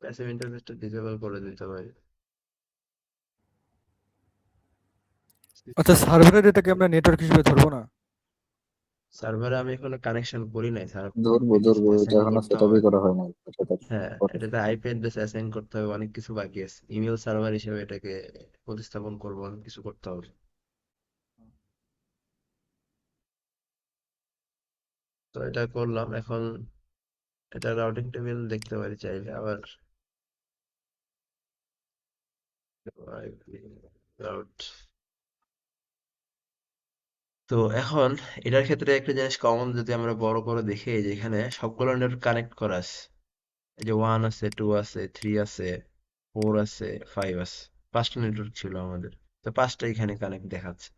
প্যাসিভ ইন্টারফেসটা ডিসেবল করে দিতে পারি। আচ্ছা, সার্ভারের এটাকে আমরা নেটওয়ার্ক হিসেবে ধরবো না? সার্ভারে আমি এখনো কানেকশন করি নাই স্যার, ধরবো আইপি ধরবো, এটা অ্যাসাইন এখনো করতে সেট হবে। আপই করা হয় নাই, সেটা হ্যাঁ, পরে। এটাতে আইপি অ্যাড্রেস অ্যাসাইন করতে হবে, অনেক কিছু বাকি আছে, ইমেল সার্ভার হিসেবে এটাকে প্রতিস্থাপন করবো, অনেক কিছু করতে হবে। তো এটা করলাম, এখন এটা রাউটিং টেবিল দেখতে পারি চাইলে আবার। IP route. তো এখন এটার ক্ষেত্রে একটা জিনিস কমন যদি আমরা বড় করে দেখি, যে এখানে সবগুলো নেটওয়ার্ক কানেক্ট করা আছে। এই যে 1 আছে, 2 আছে, 3 আছে, 4 আছে, 5 আছে। 5টা নেটওয়ার্ক ছিল আমাদের। তো 5টা এখানে কানেক্ট দেখাচ্ছে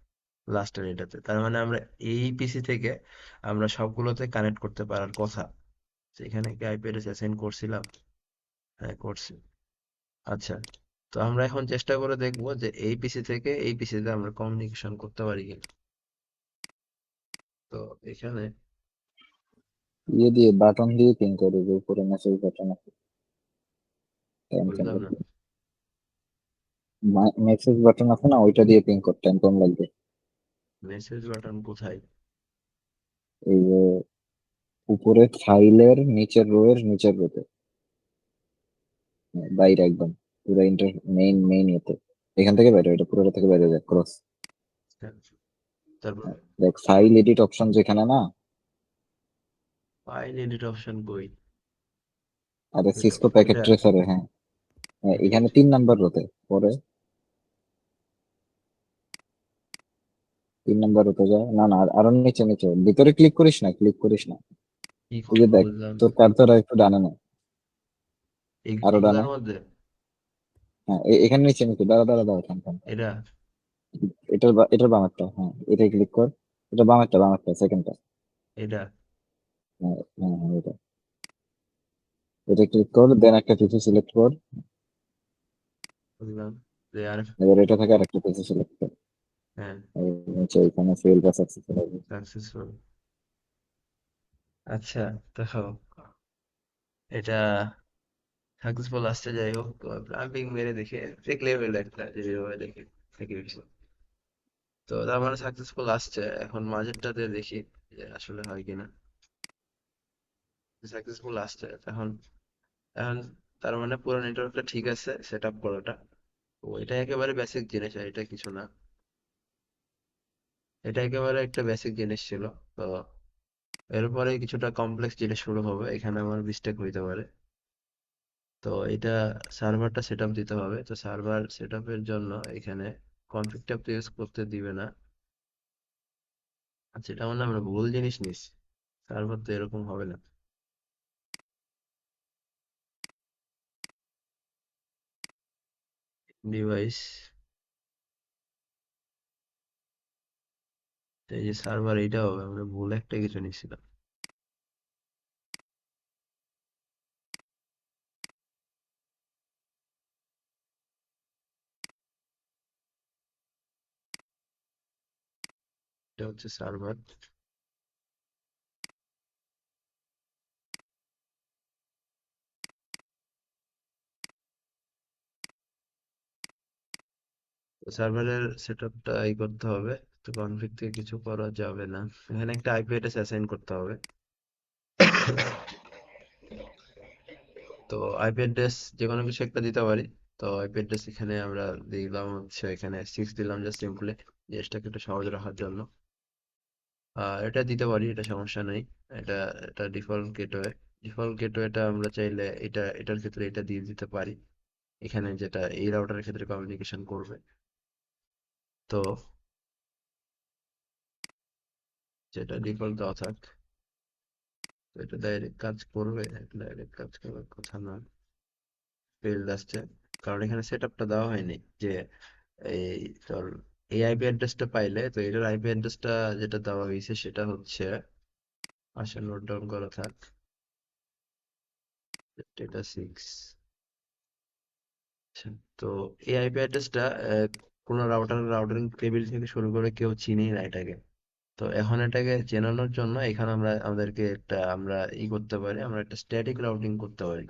লাস্টের এটাতে। তার মানে আমরা এই পিসি থেকে আমরা সবগুলোতে কানেক্ট করতে পারার কথা। তো এখানে কি আইপি অ্যাড্রেস অ্যাসাইন করছিলাম? হ্যাঁ, করছি। আচ্ছা। তো আমরা এখন চেষ্টা করে দেখবো যে এই পিসি থেকে এই পিসিতে আমরা কমিউনিকেশন করতে পারি কিনা। তো এখানে ইয়ে দিয়ে বাটন দিয়ে পিন করে, যে উপরে মেসেজ বাটন আছে, টাইম কম বুঝলাম না। লাগবে। মেসেজ বাটন আছে না, ওইটা দিয়ে পিন করতে টাইম কম লাগবে। মেসেজ বাটন কোথায়? এই যে উপরে ফাইলের নিচের রো এর নিচের রোতে, বাইরে একদম, পুরো ইন্টার মেইন এতে, এখান থেকে বাইরে, এটা পুরোটা থেকে বাইরে যায় ক্রস। তারপর দেখ ফাইল এডিট অপশন যেখানে না, ফাইল এডিট অপশন কই? আর এটা সিসকো প্যাকেট এটা ট্রেসারে, হ্যাঁ। হ্যাঁ, এদিকে এখানে 3 নাম্বার রোতে, পরে 3 নাম্বার রোতে যায়, না না, আরো নিচে নিচে, ভিতরে ক্লিক করিস না, ক্লিক করিস না। কি এই যে করবো দেখ, বুঝলাম না। তোর কার্সর একটু ডানে না, আরো ডানে। এগুলার মধ্যে হ্যাঁ, এখানে নিচে নিচে, দাঁড়া দাঁড়া দাঁড়া, থাম থাম থাম। এটা এটার বামেরটা, হ্যাঁ, এটাই ক্লিক কর। এটা বামেরটা, বামেরটা সেকেন্ডটা। এটা হ্যাঁ হ্যাঁ হ্যাঁ, এটা ক্লিক কর, দেন একটা পিসি সিলেক্ট কর। বুঝলাম যে আর এবার এটা থেকে আরেকটা পিসি সিলেক্ট কর। হ্যাঁ, আর নিচে এখানে ফেল বা সাকসেসফুল হবে। সাকসেসফুল। আচ্ছা, দেখো এটা সাকসেসফুল আসছে, যাই হোক প্লাম্বিং মেরে দেখে দেখলে হলো একটা, যেভাবে দেখে দেখে বেশি। তো তার মানে সাকসেসফুল আসছে, এখন মাঝেরটাতে দেখি যে আসলে হয় কিনা। সাকসেসফুল আসছে এখন। এখন তার মানে পুরো নেটওয়ার্কটা ঠিক আছে, সেট আপ করাটা। তো এটা একেবারে বেসিক জিনিস, আর এটা কিছু না। এটা একেবারে একটা বেসিক জিনিস ছিল। তো এরপরে কিছুটা কমপ্লেক্স জিনিস শুরু হবে, এখানে আমার মিস্টেক হইতে পারে। তো এটা সার্ভারটা সেট আপ দিতে হবে। তো সার্ভার সেট আপের জন্য এখানে কনফিগ ট্যাব তো ইউজ করতে দিবে না। আচ্ছা, এটা মানে আমরা ভুল জিনিস নিচ্ছি, সার্ভার তো এরকম হবে না। ডিভাইস, এই যে সার্ভার, এইটা হবে, আমরা ভুল একটা কিছু নিচ্ছিলাম। এটা হচ্ছে সার্ভার। তো সার্ভারের সেট আপটা করতে হবে। তো কনফিগ থেকে কিছু করা যাবে না, এখানে একটা আইপি অ্যাড্রেস অ্যাসাইন করতে হবে। তো আইপি অ্যাড্রেস যে কোনো কিছু একটা দিতে পারি। তো আইপি অ্যাড্রেস এখানে আমরা দিলাম হচ্ছে, এখানে 6 দিলাম জাস্ট সিম্পলি, জিনিসটাকে একটু সহজ রাখার জন্য। এটা দিতে পারি, এটা সমস্যা নেই। এটা এটা ডিফল্ট গেটওয়ে। ডিফল্ট গেটওয়েটা আমরা চাইলে এটার ক্ষেত্রে এটা দিয়ে দিতে পারি, এখানে যেটা এই রাউটারের ক্ষেত্রে কমিউনিকেশন করবে। তো যেটা ডিফল্ট দেওয়া থাক, তো এটা ডাইরেক্ট কাজ করবে, ডাইরেক্ট কাজ করার কথা না, ফেল্ড আসছে, কারণ এখানে সেট আপটা দেওয়া হয়নি যে এই তোর এই আইপি অ্যাড্রেসটা পাইলে, তো এটার আইপি অ্যাড্রেসটা যেটা দেওয়া হয়েছে সেটা হচ্ছে, আসলে নোট ডাউন করা থাক, ডেটা 6। আচ্ছা, তো এই আইপি অ্যাড্রেসটা কোনো রাউটারিং টেবিল থেকে শুরু করে কেউ চিনেই না এটাকে। তো এখন এটাকে চেনানোর জন্য এখানে আমাদেরকে আমরা করতে পারি, আমরা একটা স্ট্যাটিক রাউটিং করতে পারি।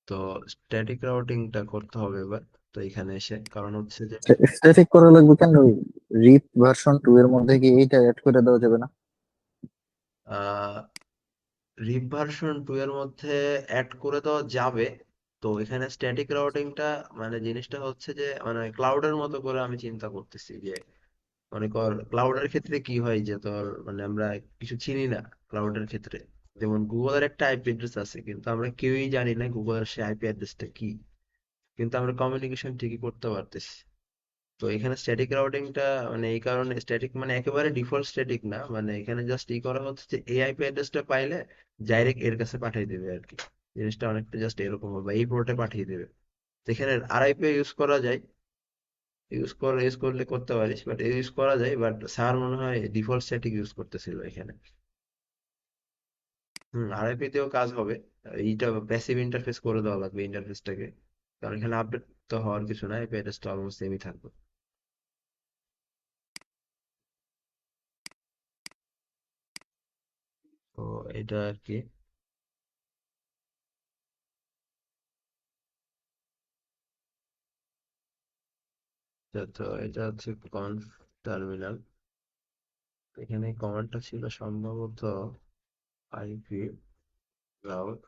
তো স্ট্যাটিক রাউটিংটা করতে হবে এবার। তো এখানে এসে, কারণ হচ্ছে যে স্ট্যাটিক করা লাগবে কেন? রিপ ভার্সন 2 এর মধ্যে কি এইটা অ্যাড করে দেওয়া যাবে না? আহ রিপ ভার্সন 2 এর মধ্যে অ্যাড করে দেওয়া যাবে। তো এখানে স্ট্যাটিক রাউটিংটা মানে জিনিসটা হচ্ছে যে মানে ক্লাউডের মতো করে আমি চিন্তা করতেছি যে, মনে কর ক্লাউডের ক্ষেত্রে কি হয় যে তোর মানে আমরা কিছু চিনি না ক্লাউডের ক্ষেত্রে। যেমন গুগলের একটা আইপি অ্যাড্রেস আছে, কিন্তু আমরা কেউই জানি না গুগলের সেই আইপি অ্যাড্রেসটা কি, কিন্তু আমরা কমিউনিকেশন ঠিকই করতে পারতেছি। তো এখানে স্ট্যাটিক রাউটিংটা মানে এই কারণে স্ট্যাটিক মানে একেবারে ডিফল্ট স্ট্যাটিক না, মানে এখানে জাস্ট করা হচ্ছে যে এই আইপি অ্যাড্রেসটা পাইলে ডাইরেক্ট এর কাছে পাঠিয়ে দেবে আর কি। জিনিসটা অনেকটা জাস্ট এরকম হবে, এই পোর্টে পাঠিয়ে দেবে। তো এখানে আরআইপি ইউজ করা যায়, ইউজ করলে করতে পারিস, বাট ইউজ করা যায়, বাট স্যার মনে হয় ডিফল্ট সেটিং ইউজ করতেছিল এখানে। আরআইপি তেও কাজ হবে, এইটা প্যাসিভ ইন্টারফেস করে দেওয়া লাগবে ইন্টারফেসটাকে, কারণ এখানে আপডেট তো হওয়ার কিছু নাই, আইপি অ্যাড্রেসটা অলমোস্ট সেমই থাকবে। তো এটা আর কি। তো এটা হচ্ছে কনফ টার্মিনাল। এখানে কমান্ডটা ছিল সম্ভবত আইপি রাউট,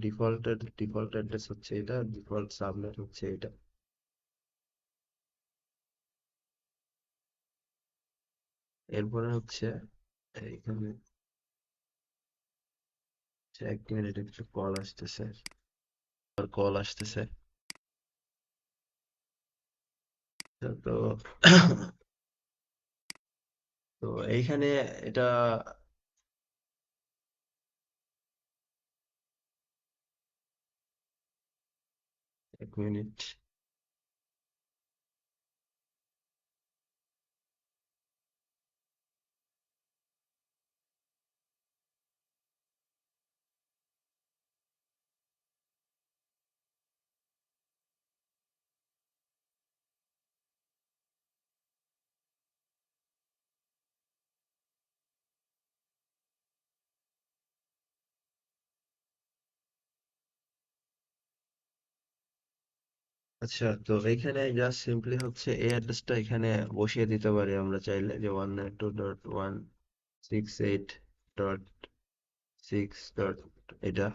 ডিফল্ট অ্যাড্রেস হচ্ছে এটা, ডিফল্ট সাবনেট হচ্ছে এটা। এরপরে হচ্ছে এইখানে এক মিনিট, একটু কল আসতেছে, কল আসতেছে। তো তো এইখানে এটা, এক মিনিট। আচ্ছা, তো এইখানে জাস্ট সিম্পলি হচ্ছে এই অ্যাড্রেসটা এখানে বসিয়ে দিতে পারি আমরা চাইলে, যে 192.168.6. এটা।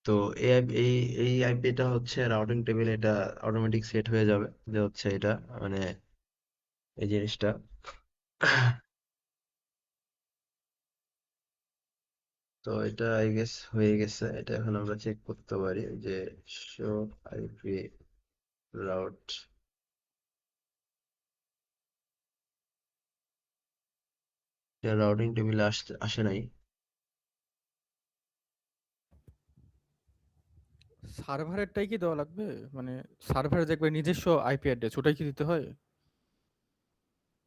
তো এই আইপিটা হচ্ছে রাউটিং টেবিল, এটা অটোমেটিক সেট হয়ে যাবে যে হচ্ছে এটা মানে এই জিনিসটা। তো এটা আই গেস হয়ে গেছে, এটা এখন আমরা চেক করতে পারি যে শো আইপি রাউট, এটা রাউটিং টেবিলে আসে নাই। সার্ভারেরটাই কি দেওয়া লাগবে? মানে সার্ভারে দেখবে নিজস্ব আইপি অ্যাড্রেস, ওটাই কি দিতে হয়?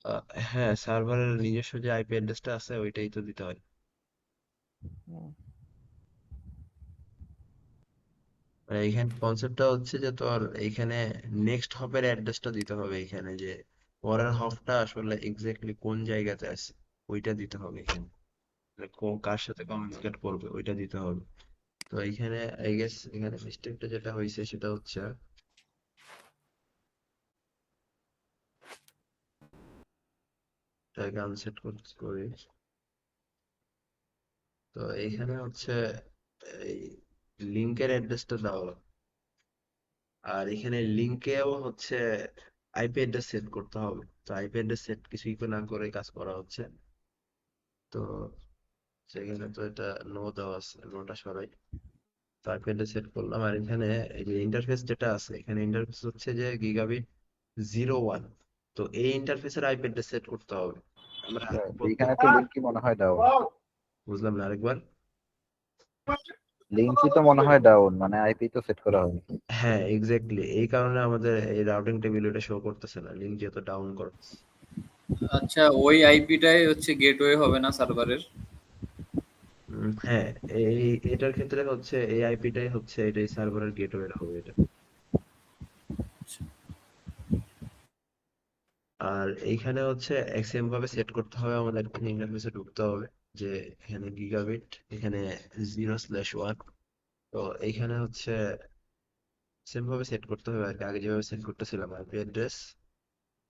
আহ, হ্যাঁ, সার্ভারের নিজস্ব যে আইপি অ্যাড্রেসটা আছে ওইটাই তো দিতে হয়। ও, মানে এইখানে কনসেপ্টটা হচ্ছে যে তোর এইখানে নেক্সট হপের অ্যাড্রেসটা দিতে হবে, এখানে যে পরের হপটা আসলে এক্স্যাক্টলি কোন জায়গাতে আছে ওইটা দিতে হবে এখানে, মানে কার সাথে কমিউনিকেট করবে ওইটা দিতে হবে। তো এইখানে আই গেস এখানে মিস্টেকটা যেটা হয়েছে সেটা হচ্ছে এটাকে আনসেট করি। তো এইখানে হচ্ছে এই লিঙ্কের অ্যাড্রেসটা দেওয়া লাগবে। আর এখানে লিঙ্কেও হচ্ছে আইপি অ্যাড্রেস সেট করতে হবে। তো আইপি অ্যাড্রেস সেট কিছুই না করে কাজ করা হচ্ছে। তো সেখানে তো এটা নো দেওয়া আছে, নোটা সরাই। তো আইপি অ্যাড্রেস সেট করলাম। আর এখানে এই যে ইন্টারফেস যেটা আছে, এখানে ইন্টারফেস হচ্ছে যে গিগাবিট 01। তো এই ইন্টারফেসের আইপি অ্যাড্রেস সেট করতে হবে। আমরা প্রত্যেক এইখানে তো লিঙ্কই মনে হয় ডাউন। বুঝলাম না আরেকবার। লিঙ্কই তো মনে হয় ডাউন, মানে আইপি তো সেট করা হয়নি। হ্যাঁ এক্স্যাক্টলি, এই কারণে আমাদের এই রাউটিং টেবিল এটা শো করতেছে না, লিঙ্ক যেহেতু ডাউন করা। আচ্ছা, ওই আইপিটাই হচ্ছে গেটওয়ে হবে না সার্ভারের? হ্যাঁ, এই এটার ক্ষেত্রে হচ্ছে এই আইপিটাই হচ্ছে এটাই সার্ভারের গেটওয়ে হবে এটা। আর এইখানে হচ্ছে এক্সএম ভাবে সেট করতে হবে, আমাদের এখানে ইন্টারফেসে ঢুকতে হবে যে এখানে গিগাবিট, এখানে 0/1। তো এইখানে হচ্ছে সেম ভাবে সেট করতে হবে আর কি, আগে যেভাবে সেট করতেছিলাম আইপি অ্যাড্রেস।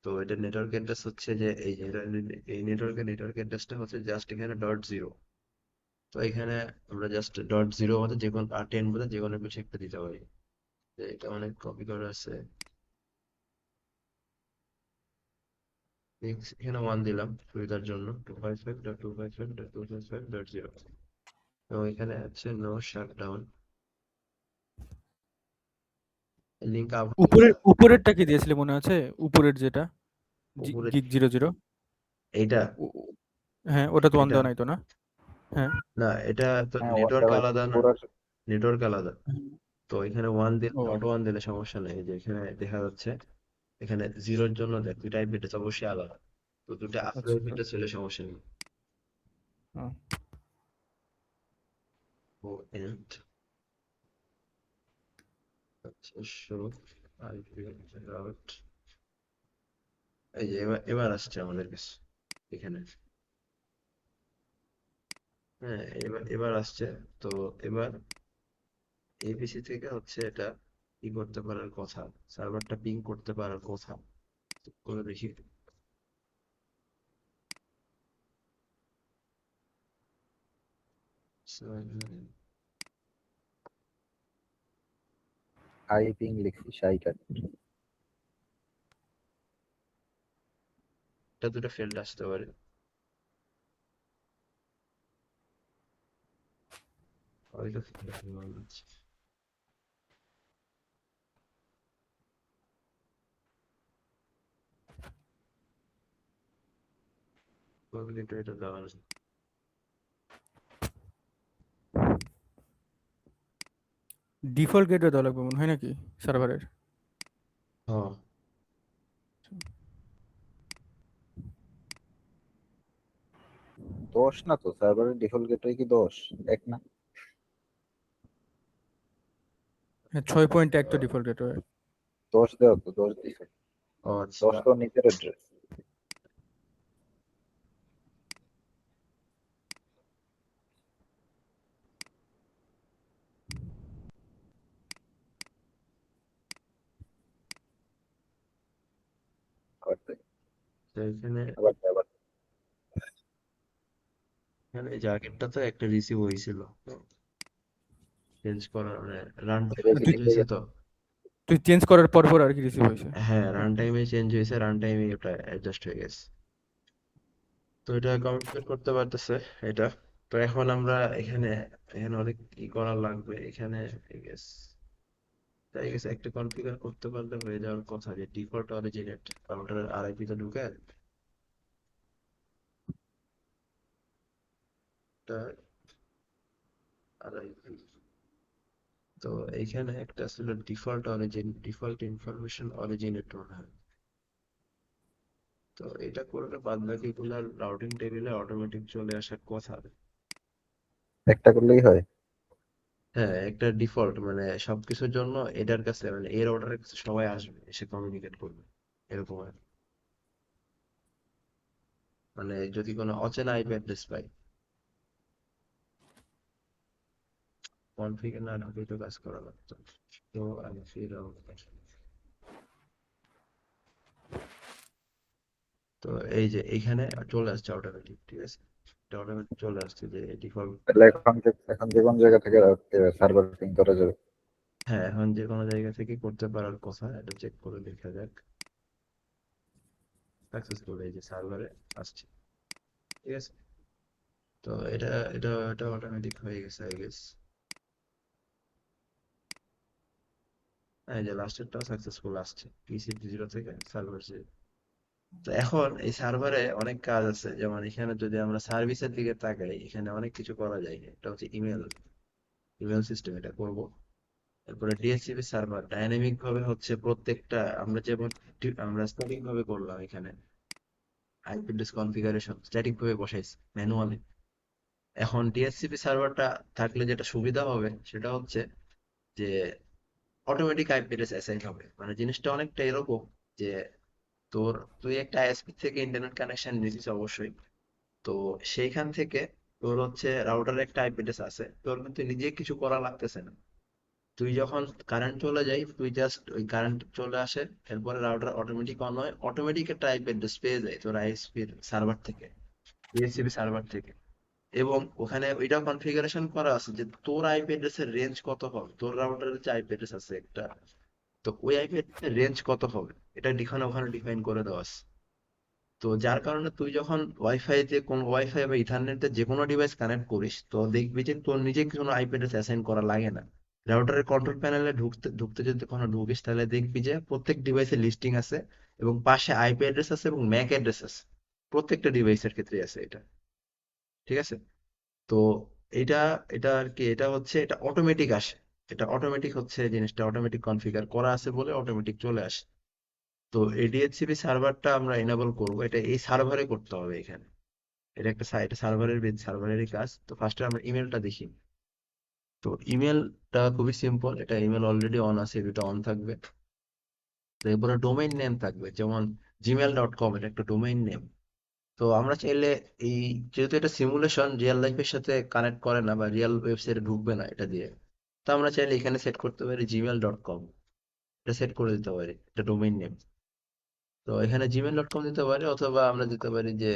তো এটা নেটওয়ার্ক অ্যাড্রেস হচ্ছে যে এই যে এই নেটওয়ার্ক অ্যাড্রেসটা হচ্ছে জাস্ট এখানে .0। তো এখানে আমরা জাস্ট .0 মধ্যে যে কোনো আর 10 মধ্যে যে কোনো কিছু একটা দিতে পারি। তো এটা অনেক কপি করা আছে। এখানে 1 দিলাম সুবিধার জন্য, 255.255.255.0। তো এখানে আছে নো শাটডাউন, লিঙ্ক আপ হয়ে গেছে। উপরেরটা কি দিয়েছিলে মনে আছে? উপরের যেটা উপরে গিগ 00। এইটা হ্যাঁ, ওটা তো অন এটা দেওয়া নাই তো না? হ্যাঁ। না, এটা তো হ্যাঁ, ওয়ান নেটওয়ার্ক দেওয়া হয়েছে আলাদা না, পুরো। নেটওয়ার্ক আলাদা। তো এখানে 1 দিলে ও .1 দিলে সমস্যা নেই, এই যে এখানে দেখা যাচ্ছে এখানে জিরোর জন্য দেখ দুইটা আইপি অ্যাড্রেস অবশ্যই আলাদা। তো দুটো আসল আচ্ছা। আইপি অ্যাড্রেস হলে সমস্যা নেই। ও, ও এন্ড শো আইপি রাউট, এই যে এবার আসছে আমাদের কাছে এখানে। হ্যাঁ, এবার আসছে। তো এবার এবিসি থেকে হচ্ছে এটা ই করতে পারার কথা, সার্ভারটা পিং করতে পারার কথা। করে দেখি। হাই পিং লিখছি সাই কাট। এটা দুটো ফেল্ড আসতে পারে। হয়তো প্রবাবিলিটি এটা দেওয়া আছে। ডিফল্ট গেটওয়ে দেওয়া লাগবে মনে হয় নাকি সার্ভারের? হ্যাঁ, 10 না তো, সার্ভারের ডিফল্ট গেটওয়ে কি 10? এক না? হ্যাঁ, 6.1 তো আহ, ডিফল্ট গেটওয়ে। 10 দেওয়া তো, 10 দিছে। ও আচ্ছা। 10 তো নিচের অ্যাড্রেস। তো এখানে আবার আবার এখানে জ্যাকেটটা তো একটা রিসিভ হয়েছিল, চেঞ্জ করার মানে রান টাইমে তুই চেঞ্জ রেজিস্ট্রি হয়েছে তো। তুই চেঞ্জ করার পর পর আর কি রিসিভ হয়েছে? হ্যাঁ, রান নাকি? টাইমে চেঞ্জ হয়েছে, রান টাইমে ওটা অ্যাডজাস্ট হয়ে গেছে। তো এটা কমিউনিকেট করতে পারতেছে এটা। তো এখন আমরা এখানে এখানে অনেক কি করা লাগবে এখানে। গেস তাই গেছে একটা কনফিগার করতে পারলে হয়ে যাওয়ার কথা, যে ডিফল্ট অরিজিনেট রাউটারের আরআইপি তে ঢুকে একটা আরআইপি। তো এইখানে একটা ছিল ডিফল্ট ইনফরমেশন অরিজিনেটর। তো এটা করলে বাদ বাকি গুলার রাউটিং টেবিলে অটোমেটিক চলে আসার কথা। একটা করলেই হয়। হ্যাঁ, একটা ডিফল্ট মানে সবকিছুর জন্য এটার কাছে মানে এর অর্ডারের কাছে সবাই আসবে, এসে কমিউনিকেট করবে এরকম আর কি। মানে যদি কোনো অচেনা আইপি অ্যাড্রেস পাই, কনফিগার না ঢুকে কাজ করা লাগতো। তো আমি ফিরে তো এই যে এইখানে চলে আসছে অটোমেটিক, ঠিক আছে, এটা অটোমেটিক চলে আসছে যে ডিফল্ট। তাহলে এখন যে কোন জায়গা থেকে সার্ভার পিং করা যাবে? হ্যাঁ, এখন যে কোনো জায়গা থেকে করতে পারার কথা, এটা চেক করে দেখা যাক। সাকসেসফুল, এই যে সার্ভারে আসছে, ঠিক আছে। তো এটা অটোমেটিক হয়ে গেছে আই গেস। এই যে লাস্টেরটাও সাকসেসফুল আসছে, পিসি 0 থেকে সার্ভার 0। তো এখন এই সার্ভারে অনেক কাজ আছে, যেমন এখানে যদি আমরা সার্ভিসের দিকে তাকাই, এখানে অনেক কিছু করা যায়। এটা হচ্ছে ইমেল ইমেল সিস্টেম, এটা করব। তারপরে ডিএসসিপি সার্ভার ডাইনামিক ভাবে হচ্ছে প্রত্যেকটা, আমরা যেমন আমরা স্ট্যাটিক ভাবে করলাম এখানে আইপি অ্যাড্রেস কনফিগারেশন স্ট্যাটিক ভাবে বসাইছি ম্যানুয়ালি। এখন ডিএসসিপি সার্ভারটা থাকলে যেটা সুবিধা হবে সেটা হচ্ছে যে অটোমেটিক আইপি অ্যাড্রেস অ্যাসাইন হবে। মানে জিনিসটা অনেকটা এরকম যে তোর, তুই একটা আইএসপি থেকে ইন্টারনেট কানেকশন নিয়েছিস অবশ্যই। তো সেইখান থেকে তোর হচ্ছে রাউটারের একটা আইপি অ্যাড্রেস আছে, তোর কিন্তু নিজে কিছু করা লাগতেছে না। তুই যখন কারেন্ট চলে যাই, তুই জাস্ট ওই কারেন্ট চলে আসে, এরপরে রাউটার অটোমেটিক অন হয়, অটোমেটিক একটা আইপি অ্যাড্রেস পেয়ে যায় তোর আইএসপির সার্ভার থেকে, ডিএসসিপি সার্ভার থেকে। এবং ওখানে ওইটাও কনফিগারেশন করা আছে যে তোর আইপি অ্যাড্রেসের রেঞ্জ কত হবে, তোর রাউটারের যে আইপি অ্যাড্রেস আছে একটা, তো ওই আইপি অ্যাড্রেসের রেঞ্জ কত হবে এটা ওখানে ডিফাইন করে দেওয়া আছে। তো যার কারণে তুই যখন ওয়াইফাইতে কোন ওয়াইফাই বা ইথারনেটে যে কোনো ডিভাইস কানেক্ট করিস, তো দেখবি যে তোর নিজে কোনো আইপি অ্যাড্রেস অ্যাসাইন করা লাগে না। রাউটারের কন্ট্রোল প্যানেলে ঢুকতে ঢুকতে যদি কোনো ঢুকিস, তাহলে দেখবি যে প্রত্যেক ডিভাইসের লিস্টিং আছে এবং পাশে আইপি অ্যাড্রেস আছে এবং ম্যাক অ্যাড্রেস আছে। প্রত্যেকটা ডিভাইসের ক্ষেত্রে আছে এটা, ঠিক আছে। তো এটা এটা আর কি, এটা হচ্ছে এটা অটোমেটিক আসে। এটা অটোমেটিক হচ্ছে, জিনিসটা অটোমেটিক কনফিগার করা আছে বলে অটোমেটিক চলে আসে। তো এই ডিএইচসিপি সার্ভারটা আমরা এনেবল করব, এটা এই সার্ভারে করতে হবে এখানে। এটা একটা সাইট সার্ভারেরই কাজ। তো ফার্স্টে আমরা ইমেলটা দেখি। তো ইমেলটা খুবই সিম্পল, এটা ইমেল অলরেডি অন আছে, এটা অন থাকবে। তো এরপরে ডোমেইন নেম থাকবে, যেমন gmail.com, এটা একটা ডোমেইন নেম। তো আমরা চাইলে এই, যেহেতু এটা সিমুলেশন, রিয়েল লাইফের সাথে কানেক্ট করে না বা রিয়েল ওয়েবসাইটে ঢুকবে না এটা দিয়ে, তো আমরা চাইলে এখানে সেট করতে পারি gmail.com, এটা সেট করে দিতে পারি, এটা ডোমেইন নেম। তো এখানে gmail.com দিতে পারি, অথবা আমরা দিতে পারি যে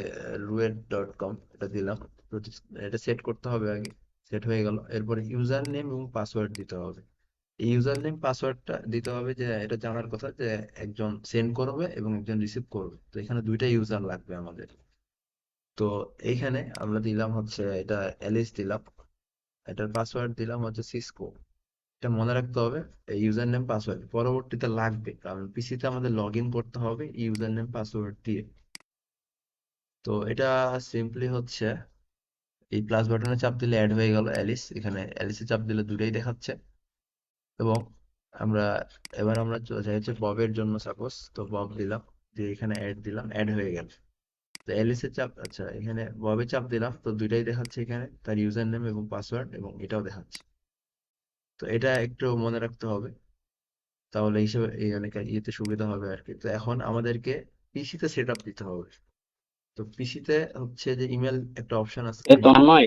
rued.com, এটা দিলাম। তো এটা সেট করতে হবে আগে। সেট হয়ে গেল, এরপরে ইউজার নেম এবং পাসওয়ার্ড দিতে হবে। এই ইউজার নেম পাসওয়ার্ডটা দিতে হবে, যে এটা জানার কথা যে একজন সেন্ড করবে এবং একজন রিসিভ করবে, তো এখানে দুইটা ইউজার লাগবে আমাদের। তো এইখানে আমরা দিলাম হচ্ছে এটা অ্যালিস দিলাম, এটার পাসওয়ার্ড দিলাম হচ্ছে সিসকো। এটা মনে রাখতে হবে, এই ইউজার নেম পাসওয়ার্ড পরবর্তীতে লাগবে, কারণ পিসিতে আমাদের লগ ইন করতে হবে ইউজার নেম পাসওয়ার্ড দিয়ে। তো এটা সিম্পলি হচ্ছে এই প্লাস বাটনে চাপ দিলে অ্যাড হয়ে গেল অ্যালিস, এখানে অ্যালিসে চাপ দিলে দুটাই দেখাচ্ছে। এবং আমরা আমরা যাই হচ্ছে ববের জন্য, সাপোজ তো বব দিলাম, দিয়ে এখানে অ্যাড দিলাম, অ্যাড হয়ে গেল। তো অ্যালিসের চাপ, আচ্ছা এখানে ববে চাপ দিলাম, তো দুইটাই দেখাচ্ছে এখানে, তার ইউজার নেম এবং পাসওয়ার্ড, এবং এটাও দেখাচ্ছে। তো এটা একটু মনে রাখতে হবে, তাহলে হিসেবে এই অনেক ইয়েতে সুবিধা হবে আর কি। তো এখন আমাদেরকে পিসিতে সেট আপ দিতে হবে। তো পিসিতে হচ্ছে যে ইমেল একটা অপশন আছে, এ তন্ময়,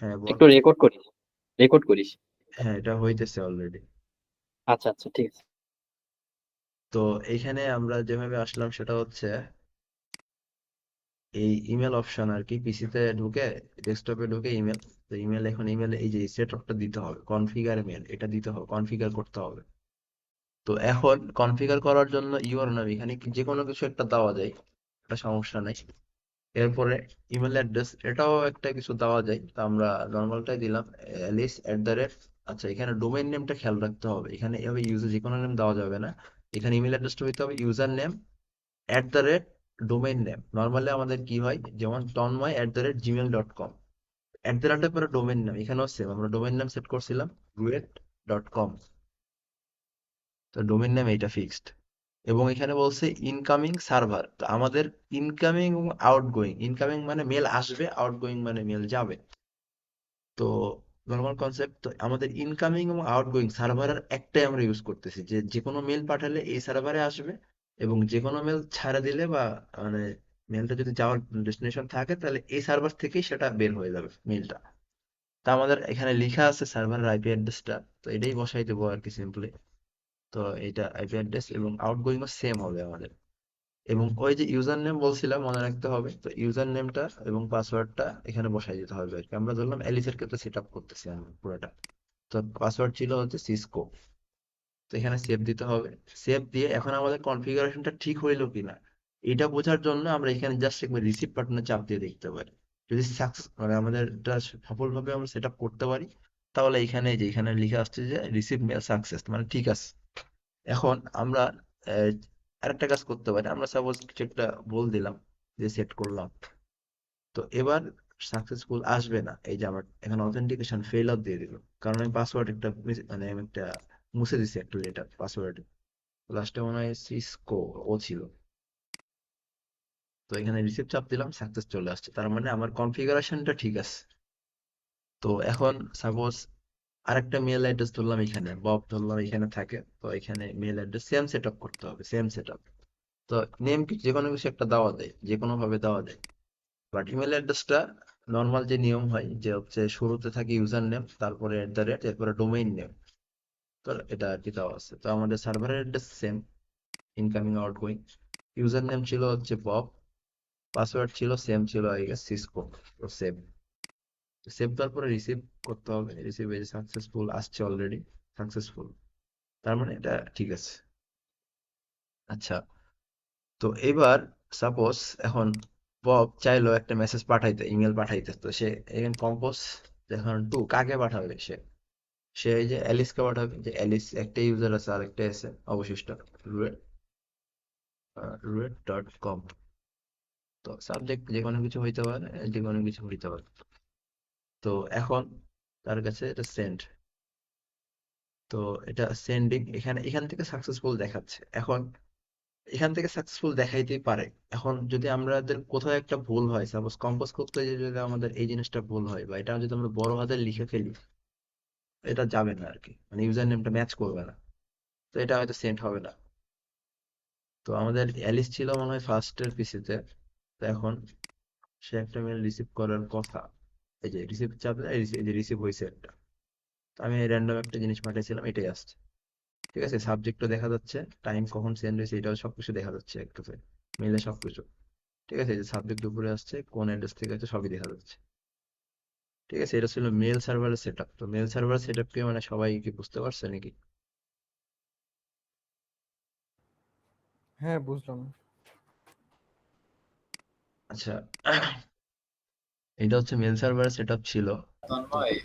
হ্যাঁ বল। একটু রেকর্ড করিস। হ্যাঁ, এটা হইতেছে অলরেডি। আচ্ছা আচ্ছা, ঠিক আছে। তো এইখানে আমরা যেভাবে আসলাম সেটা হচ্ছে এই ইমেল অপশন আর কি, পিসিতে ঢুকে ডেস্কটপে ঢুকে ইমেল। তো ইমেল, এখন ইমেলে এই যে সেটআপটা দিতে হবে, কনফিগার মেল, এটা দিতে হবে, কনফিগার করতে হবে। তো এখন কনফিগার করার জন্য ইউর নাম এখানে যে কোনো কিছু একটা দেওয়া যায়, এটা সমস্যা নাই। এরপরে ইমেল অ্যাড্রেস, এটাও একটা কিছু দেওয়া যায়, তো আমরা নর্মালটাই দিলাম, alice@। আচ্ছা, এখানে ডোমেইন নেমটা খেয়াল রাখতে হবে, এখানে এভাবে ইউজার যে কোনো নেম দেওয়া যাবে না। এখানে ইমেল অ্যাড্রেসটা হইতে হবে user name domain name. Normally আমাদের কি হয়, যেমন তন্ময়@gmail.com, পরে ডোমেইন নেম, এখানেও সেম, আমরা ডোমেইন নেম সেট করছিলাম rued.com। তো ডোমেইন নেম এইটা ফিক্সড। এবং এখানে বলছে ইনকামিং সার্ভার, তো আমাদের ইনকামিং এবং আউটগোয়িং, ইনকামিং মানে মেল আসবে, আউটগোয়িং মানে মেল যাবে। তো নর্মাল কনসেপ্ট, তো আমাদের ইনকামিং এবং আউটগোয়িং সার্ভারের একটাই আমরা ইউজ করতেছি, যে যে কোনো মেল পাঠালে এই সার্ভারে আসবে, এবং যে কোনো মেল ছাড়া দিলে বা মানে মেলটা যদি যাওয়ার ডেস্টিনেশন থাকে, তাহলে এই সার্ভার থেকেই সেটা বের হয়ে যাবে মেলটা। তা আমাদের এখানে লেখা আছে সার্ভারের আইপি অ্যাড্রেসটা, তো এটাই বসাই দেবো আর কি সিম্পলি। তো এটা আইপি অ্যাড্রেস এবং আউটগোয়িংও সেম হবে আমাদের। এবং ওই যে ইউজার নেম বলছিলাম মনে রাখতে হবে, তো ইউজার নেমটা এবং পাসওয়ার্ডটা এখানে বসাই দিতে হবে আর কি। আমরা ধরলাম অ্যালিসের ক্ষেত্রে সেট আপ করতেছি আমি পুরোটা। তো পাসওয়ার্ড ছিল হচ্ছে সিসকো, তো এখানে সেভ দিতে হবে। সেভ দিয়ে এখন আমাদের কনফিগারেশনটা ঠিক হইলো কিনা এটা বোঝার জন্য আমরা এখানে জাস্ট একবার রিসিভ বাটনে চাপ দিয়ে দেখতে পারি। যদি সাকসেস মানে আমাদের এটা সফলভাবে আমরা সেট আপ করতে পারি, তাহলে এখানে যে এখানে লিখে আসছে যে রিসিভ মেল সাকসেস, মানে ঠিক আছে। এখন আমরা আহ, আরেকটা কাজ করতে পারি। আমরা সাপোজ কিছু একটা বল দিলাম, যে সেট করলাম, তো এবার সাকসেসফুল আসবে না, এই যে আমার এখন অথেন্টিকেশন ফেইলার দিয়ে দিল, কারণ আমি পাসওয়ার্ড একটা মানে আমি একটা মুছে দিছি একটা লেটার পাসওয়ার্ড, লাস্টে মনে হয় সিসকো ও ছিল। তো এখানে রিসিভ চাপ দিলাম, সাকসেস চলে আসছে, তার মানে আমার কনফিগারেশনটা ঠিক আছে। তো এখন সাপোজ আরেকটা মেল অ্যাড্রেস ধরলাম, এখানে বব ধরলাম এখানে থাকে, তো এখানে mail address same set up করতে হবে, সেম সেট আপ। তো নেম কি যে কোনো কিছু একটা দেওয়া যায়, যে কোনো ভাবে দেওয়া যায়। বাট ইমেল অ্যাড্রেসটা নর্মাল যে নিয়ম হয় যে হচ্ছে শুরুতে থাকে ইউজার নেম, তারপরে @ এরপরে ডোমেইন নেম, তো এটা আর কি দেওয়া আছে। তো আমাদের সার্ভারের address same, incoming outgoing. User name ছিল হচ্ছে বব, পাসওয়ার্ড ছিল সেম, ছিল আই গেস সিসকো। তো সেভ, সেভ দেওয়ার পরে রিসিভ করতে হবে। রিসিভ এই সাকসেসফুল আসছে অলরেডি, সাকসেসফুল, তার মানে এটা ঠিক আছে। আচ্ছা, তো এবার সাপোজ এখন বব চাইলো একটা মেসেজ পাঠাইতে, ইমেল পাঠাইতে, তো সে এখানে কম্পোজ এখন টু কাকে পাঠাবে, সে সে এই যে অ্যালিসকে পাঠাবে, যে অ্যালিস একটা ইউজার আছে আর একটা আছে অবশিষ্ট, রুয়েট.কম। তো সাবজেক্ট যে কোনো কিছু হইতে পারে, যে কোনো কিছু হইতে পারে। তো এখন তার কাছে এটা সেন্ড, তো এটা সেন্ডিং, এখানে এখান থেকে সাকসেসফুল দেখাচ্ছে। এখন এখান থেকে সাকসেসফুল দেখাইতেই পারে। এখন যদি আমাদের কোথাও একটা ভুল হয়, সাপোজ কম্পোজ করতে গিয়ে যদি আমাদের এই জিনিসটা ভুল হয়, বা এটা যদি আমরা বড় হাতের লিখে ফেলি, এটা যাবে না আর কি, মানে ইউজার নেমটা ম্যাচ করবে না, তো এটা হয়তো সেন্ড হবে না। তো আমাদের অ্যালিস ছিল মনে হয় ফার্স্টের পিসিতে, তো এখন সে একটা মেল রিসিভ করার কথা, এই যে রিসিভ চাপ, এই যে রিসিভ হয়েছে একটা। তো আমি র্যান্ডম একটা জিনিস পাঠিয়েছিলাম, এটাই আসছে। ঠিক আছে, সাবজেক্টও দেখা যাচ্ছে, টাইম কখন সেন্ড হয়েছে এটাও সবকিছু দেখা যাচ্ছে একটু, মেলে সবকিছু। ঠিক আছে, এই যে সাবজেক্ট উপরে আসছে, কোন অ্যাড্রেস থেকে আছে সবই দেখা যাচ্ছে। ঠিক আছে, এটা ছিল মেল সার্ভারের সেট আপ। তো মেল সার্ভার সেট আপ কি মানে সবাই কি বুঝতে পারছে নাকি? হ্যাঁ, বুঝলাম। আচ্ছা, এটা হচ্ছে মেল সার্ভারের সেট আপ ছিল। তো তন্ময়,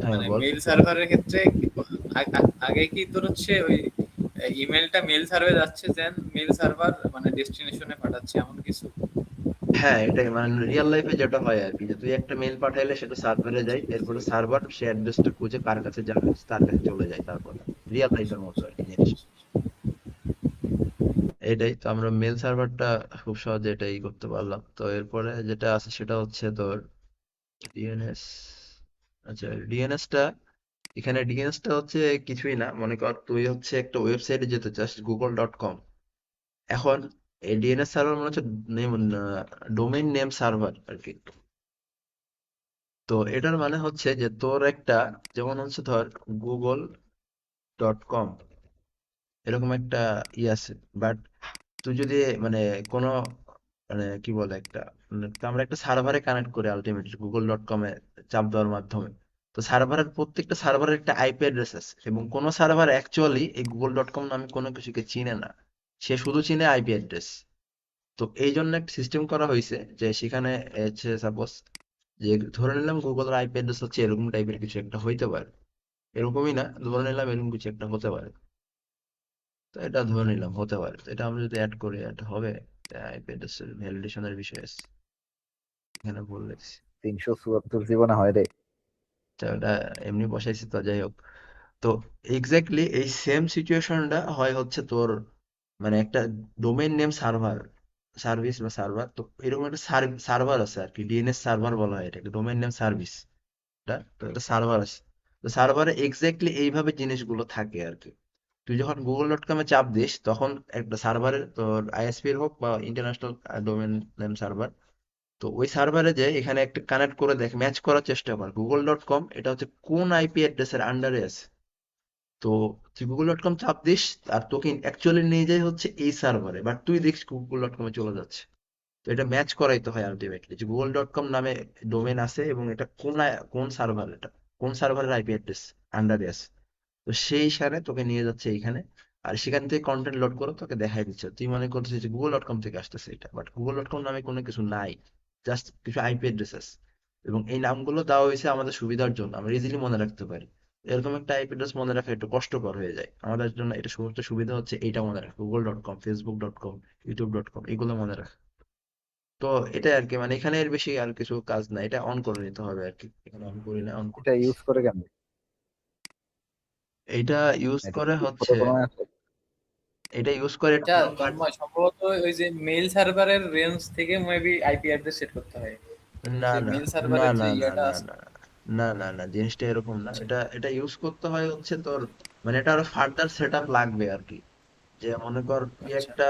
হ্যাঁ মানে বল। মেল সার্ভারের ক্ষেত্রে আগে কি তোর হচ্ছে ওই ইমেলটা মেল সার্ভারে যাচ্ছে, দেন মেল সার্ভার মানে ডেস্টিনেশনে পাঠাচ্ছে এমন কিছু? হ্যাঁ, এটাই মানে রিয়েল লাইফে যেটা হয় আর কি, যে তুই একটা মেল পাঠাইলে সেটা সার্ভারে যায়, এরপরে সার্ভার সে অ্যাড্রেসটা খুঁজে কার কাছে যাবে তার কাছে চলে যায়, তারপরে রিয়েল লাইফের মতো আর কি জিনিস। এটাই তো, আমরা মেল সার্ভারটা খুব সহজে এটাই করতে পারলাম। তো এরপরে যেটা আছে সেটা হচ্ছে তোর ডিএনএস। আচ্ছা, ডিএনএসটা, এখানে ডিএনএসটা হচ্ছে কিছুই না, মনে কর তুই হচ্ছে একটা ওয়েবসাইটে যেতে চাস google.com। এখন এই ডিএনএস সার্ভার মনে হচ্ছে নেম, ডোমেইন নেম সার্ভার আর কি। তো এটার মানে হচ্ছে যে তোর একটা, যেমন হচ্ছে ধর google.com এরকম একটা ই আছে, বাট তুই যদি মানে কোনো মানে কি বলে একটা তো আমরা একটা সার্ভারে কানেক্ট করি আলটিমেটলি google.com এ চাপ দেওয়ার মাধ্যমে। তো সার্ভারের প্রত্যেকটা সার্ভারের একটা আইপি অ্যাড্রেস আছে, এবং কোনো সার্ভার অ্যাকচুয়ালি এই google.com নামে কোনো কিছুকে চিনে না, সে শুধু চিনে আইপি অ্যাড্রেস। তো এই জন্য একটা সিস্টেম করা হয়েছে যে সেখানে হচ্ছে সাপোজ যে ধরে নিলাম গুগলের আইপি অ্যাড্রেস হচ্ছে এরকম টাইপের কিছু একটা হইতে পারে, এরকমই না, ধরে নিলাম এরকম কিছু একটা হতে পারে। তো এটা ধরে নিলাম হতে পারে, তো এটা আমরা যদি অ্যাড করি এটা হবে। আইপি অ্যাড্রেসের ভ্যালিডেশনের বিষয় আছে, এখানে বললে 374 জীবনে হয় রে। তো এটা এমনি বসাইছি, তো যাই হোক। তো এক্স্যাক্টলি এই সেম সিচুয়েশনটা হয় হচ্ছে তোর মানে একটা ডোমেইন নেম সার্ভার সার্ভিস বা সার্ভার, তো এরকম একটা সার্ভার আছে আর কি, ডিএনএস সার্ভার বলা হয় এটাকে, ডোমেইন নেম সার্ভিস। তো একটা সার্ভার আছে, তো সার্ভারে এক্স্যাক্টলি এইভাবে জিনিসগুলো থাকে আর কি। তুই যখন google.com এ চাপ দিস তখন একটা সার্ভারের তোর আইএসপির হোক বা ইন্টারন্যাশনাল ডোমেন নেম সার্ভার, তো তো ওই সার্ভারে যে এখানে একটা কানেক্ট করে দেখ, ম্যাচ করার চেষ্টা কর google.com এটা হচ্ছে কোন আইপি অ্যাড্রেসের আন্ডারে আছে। তো তুই google.com চাপ দিস, আর তোকে অ্যাকচুয়ালি নিয়ে যায় হচ্ছে এই সার্ভারে, বাট তুই দেখিস google.com এ চলে যাচ্ছে। তো এটা ম্যাচ করাইতে হয় আলটিমেটলি যে google.com নামে ডোমেন আছে এবং এটা কোন সার্ভার, এটা কোন সার্ভারের আইপি অ্যাড্রেস আন্ডারে আছে। তো সেই সারে তোকে নিয়ে যাচ্ছে এইখানে, আর সেখান থেকে কন্টেন্ট লোড করে তোকে দেখাই দিচ্ছে। তুই মনে করছিস যে google.com থেকে আসতেছে এটা, বাট google.com নামে কোনো কিছু নাই, জাস্ট কিছু আইপি অ্যাড্রেস আছে। এবং এই নামগুলো দেওয়া হয়েছে আমাদের সুবিধার জন্য, আমরা ইজিলি মনে রাখতে পারি। এরকম একটা আইপি অ্যাড্রেস মনে রাখা একটু কষ্টকর হয়ে যায় আমাদের জন্য। এটা সবচেয়ে সুবিধা হচ্ছে এইটা মনে রাখা, google.com, facebook.com, youtube.com এগুলো মনে রাখা। তো এটাই আর কি, মানে এখানে এর বেশি আর কিছু কাজ নাই, এটা অন করে নিতে হবে আর কি। এখানে অন করি না, অন এটা করতেছি। ইউজ করে কেন? এটা ইউজ এটা করে কি হচ্ছে, ছোট কোনো আছে? এটা ইউজ করে এটা কাট। সম্ভবত ওই যে মেইল সার্ভারের রেঞ্জ থেকে মেবি আইপি অ্যাড্রেস সেট করতে হয়। না যে না মেইল না সার্ভারের যে না না ইয়াটা না আছে। না না না না, জিনিসটা এরকম না। আচ্ছা। এটা ইউজ করতে হয় হচ্ছে তোর, মানে এটা আরো ফার্দার সেট আপ লাগবে আর কি। যে মনে কর তুই আচ্ছা। একটা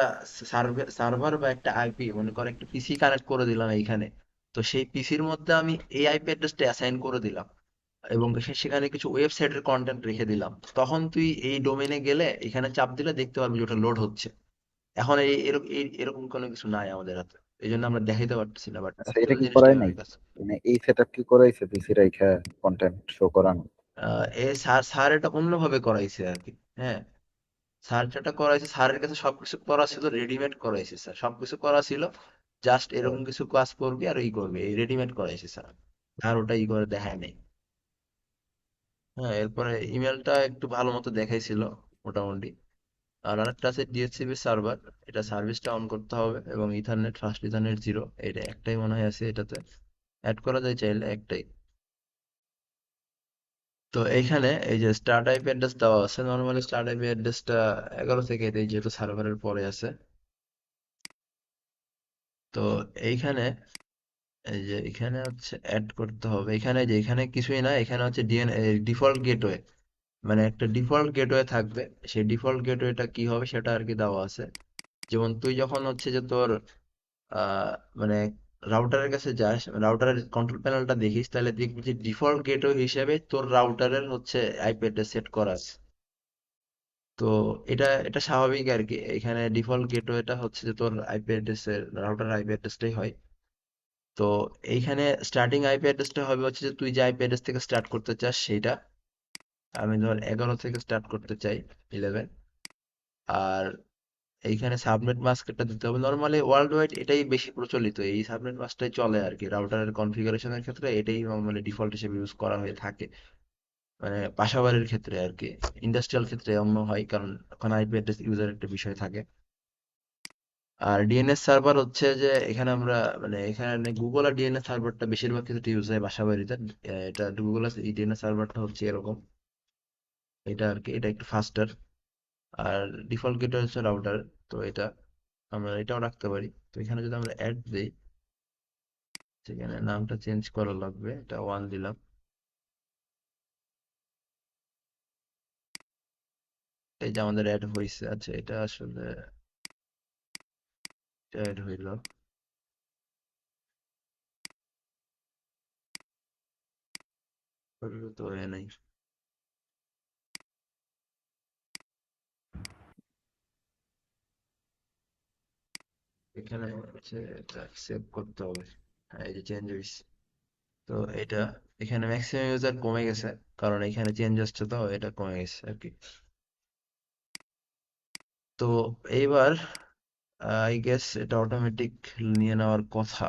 সার্ভার বা একটা আইপি, মনে কর একটা পিসি কানেক্ট করে দিলাম এইখানে। তো সেই পিসির মধ্যে আমি এই আইপি অ্যাড্রেসটা অ্যাসাইন করে দিলাম, এবং সেখানে কিছু ওয়েবসাইটের কন্টেন্ট রেখে দিলাম। তখন তুই এই ডোমেনে গেলে এখানে চাপ দিলে দেখতে পারবি যে ওটা লোড হচ্ছে। এখন এরকম কোনো কিছু নাই আমাদের হাতে, এই জন্য আমরা দেখাইতে পারতেছি না, বাট আচ্ছা, এটা অ্যাকচুয়াল কি জিনিসটা করাই নাই? এভাবে কাজ। মানে এই সেট আপ কি করাইছে পিসি রাইখা কন্টেন্ট শো করানো? এ স্যার স্যার এটা অন্যভাবে করাইছে আর কি। হ্যাঁ, স্যার যেটা করাইছে, স্যারের কাছে সবকিছু করা ছিল, রেডিমেড করাইছে স্যার, সবকিছু করা ছিল। জাস্ট এরকম কিছু কাজ করবি আর করবি, এই রেডিমেড করাইছে স্যার। আর ওটা করে দেখায় নাই। হ্যাঁ, এরপরে ইমেলটা একটু ভালো মতো দেখাইছিল মোটামুটি। আর আরেকটা আছে ডিএচসিপি সার্ভার, এটা সার্ভিসটা অন করতে হবে, এবং ইথারনেট, ফার্স্ট ইথারনেট 0, এটা একটাই মনে হয় আছে এটাতে, অ্যাড করা যায় চাইলে একটাই। তো এইখানে এই যে স্টার্ট আইপি অ্যাড্রেস দেওয়া আছে, নর্মালি স্টার্ট আইপি অ্যাড্রেসটা 11 থেকে, এই যেহেতু সার্ভারের পরে আছে। তো এইখানে এই যে এখানে হচ্ছে অ্যাড করতে হবে, এখানে যে এখানে কিছুই না, এখানে হচ্ছে ডিফল্ট গেটওয়ে, মানে একটা ডিফল্ট গেটওয়ে থাকবে। সেই ডিফল্ট গেটওয়েটা কি হবে সেটা আর কি দেওয়া আছে। যেমন তুই যখন হচ্ছে যে তোর আহ মানে রাউটারের কাছে যাস, রাউটারের কন্ট্রোল প্যানেলটা দেখিস, তাহলে দেখবি যে ডিফল্ট গেটওয়ে হিসেবে তোর রাউটারের হচ্ছে আইপি অ্যাড্রেস সেট করা আছে। তো এটা স্বাভাবিক আর কি, এখানে ডিফল্ট গেটওয়েটা হচ্ছে যে তোর আইপি অ্যাড্রেসের, রাউটার আইপি অ্যাড্রেসটাই হয়। তো এইখানে স্টার্টিং আইপি অ্যাড্রেসটা হবে হচ্ছে যে তুই যে আইপি অ্যাড্রেস থেকে স্টার্ট করতে চাস সেইটা। আমি ধর 11 থেকে স্টার্ট করতে চাই, 11। আর এইখানে সাবনেট মাস্কটা দিতে হবে, নর্মালি ওয়ার্ল্ড ওয়াইড এটাই বেশি প্রচলিত, এই সাবনেট মাস্কটাই চলে আর কি রাউটারের কনফিগারেশনের ক্ষেত্রে, এটাই নর্মালি ডিফল্ট হিসেবে ইউজ করা হয়ে থাকে। মানে বাসাবাড়ির ক্ষেত্রে আর কি, ইন্ডাস্ট্রিয়াল ক্ষেত্রে অন্য হয়, কারণ ওখানে আইপি অ্যাড্রেস ইউজার একটা বিষয় থাকে। আর ডিএনএস সার্ভার হচ্ছে যে এখানে আমরা, মানে এখানে গুগল আর ডিএনএস সার্ভারটা বেশিরভাগ ক্ষেত্রে ইউজ হয় বাসাবাড়িতে। এটা গুগল এই ডিএনএস সার্ভারটা হচ্ছে এরকম, এটা আর কি, এটা একটু ফাস্টার। আর ডিফল্ট গেটওয়ে হচ্ছে রাউটার। তো এটা আমরা এটাও রাখতে পারি। তো এখানে যদি আমরা অ্যাড দিই, সেখানে নামটা চেঞ্জ করা লাগবে, এটা 1 দিলাম। এই যে আমাদের অ্যাড হয়েছে, আচ্ছা এটা আসলে অ্যাড হইলো, হইলো তো হয়ে নাই। এখানে হচ্ছে এটা সেভ করতে হবে। হ্যাঁ, এই যে চেঞ্জ হয়েছে। তো এটা এখানে ম্যাক্সিমাম ইউজার কমে গেছে, কারণ এখানে চেঞ্জ আসছে, তো এটা কমে গেছে আর কি। তো এইবার আই গেস এটা অটোমেটিক নিয়ে নেওয়ার কথা।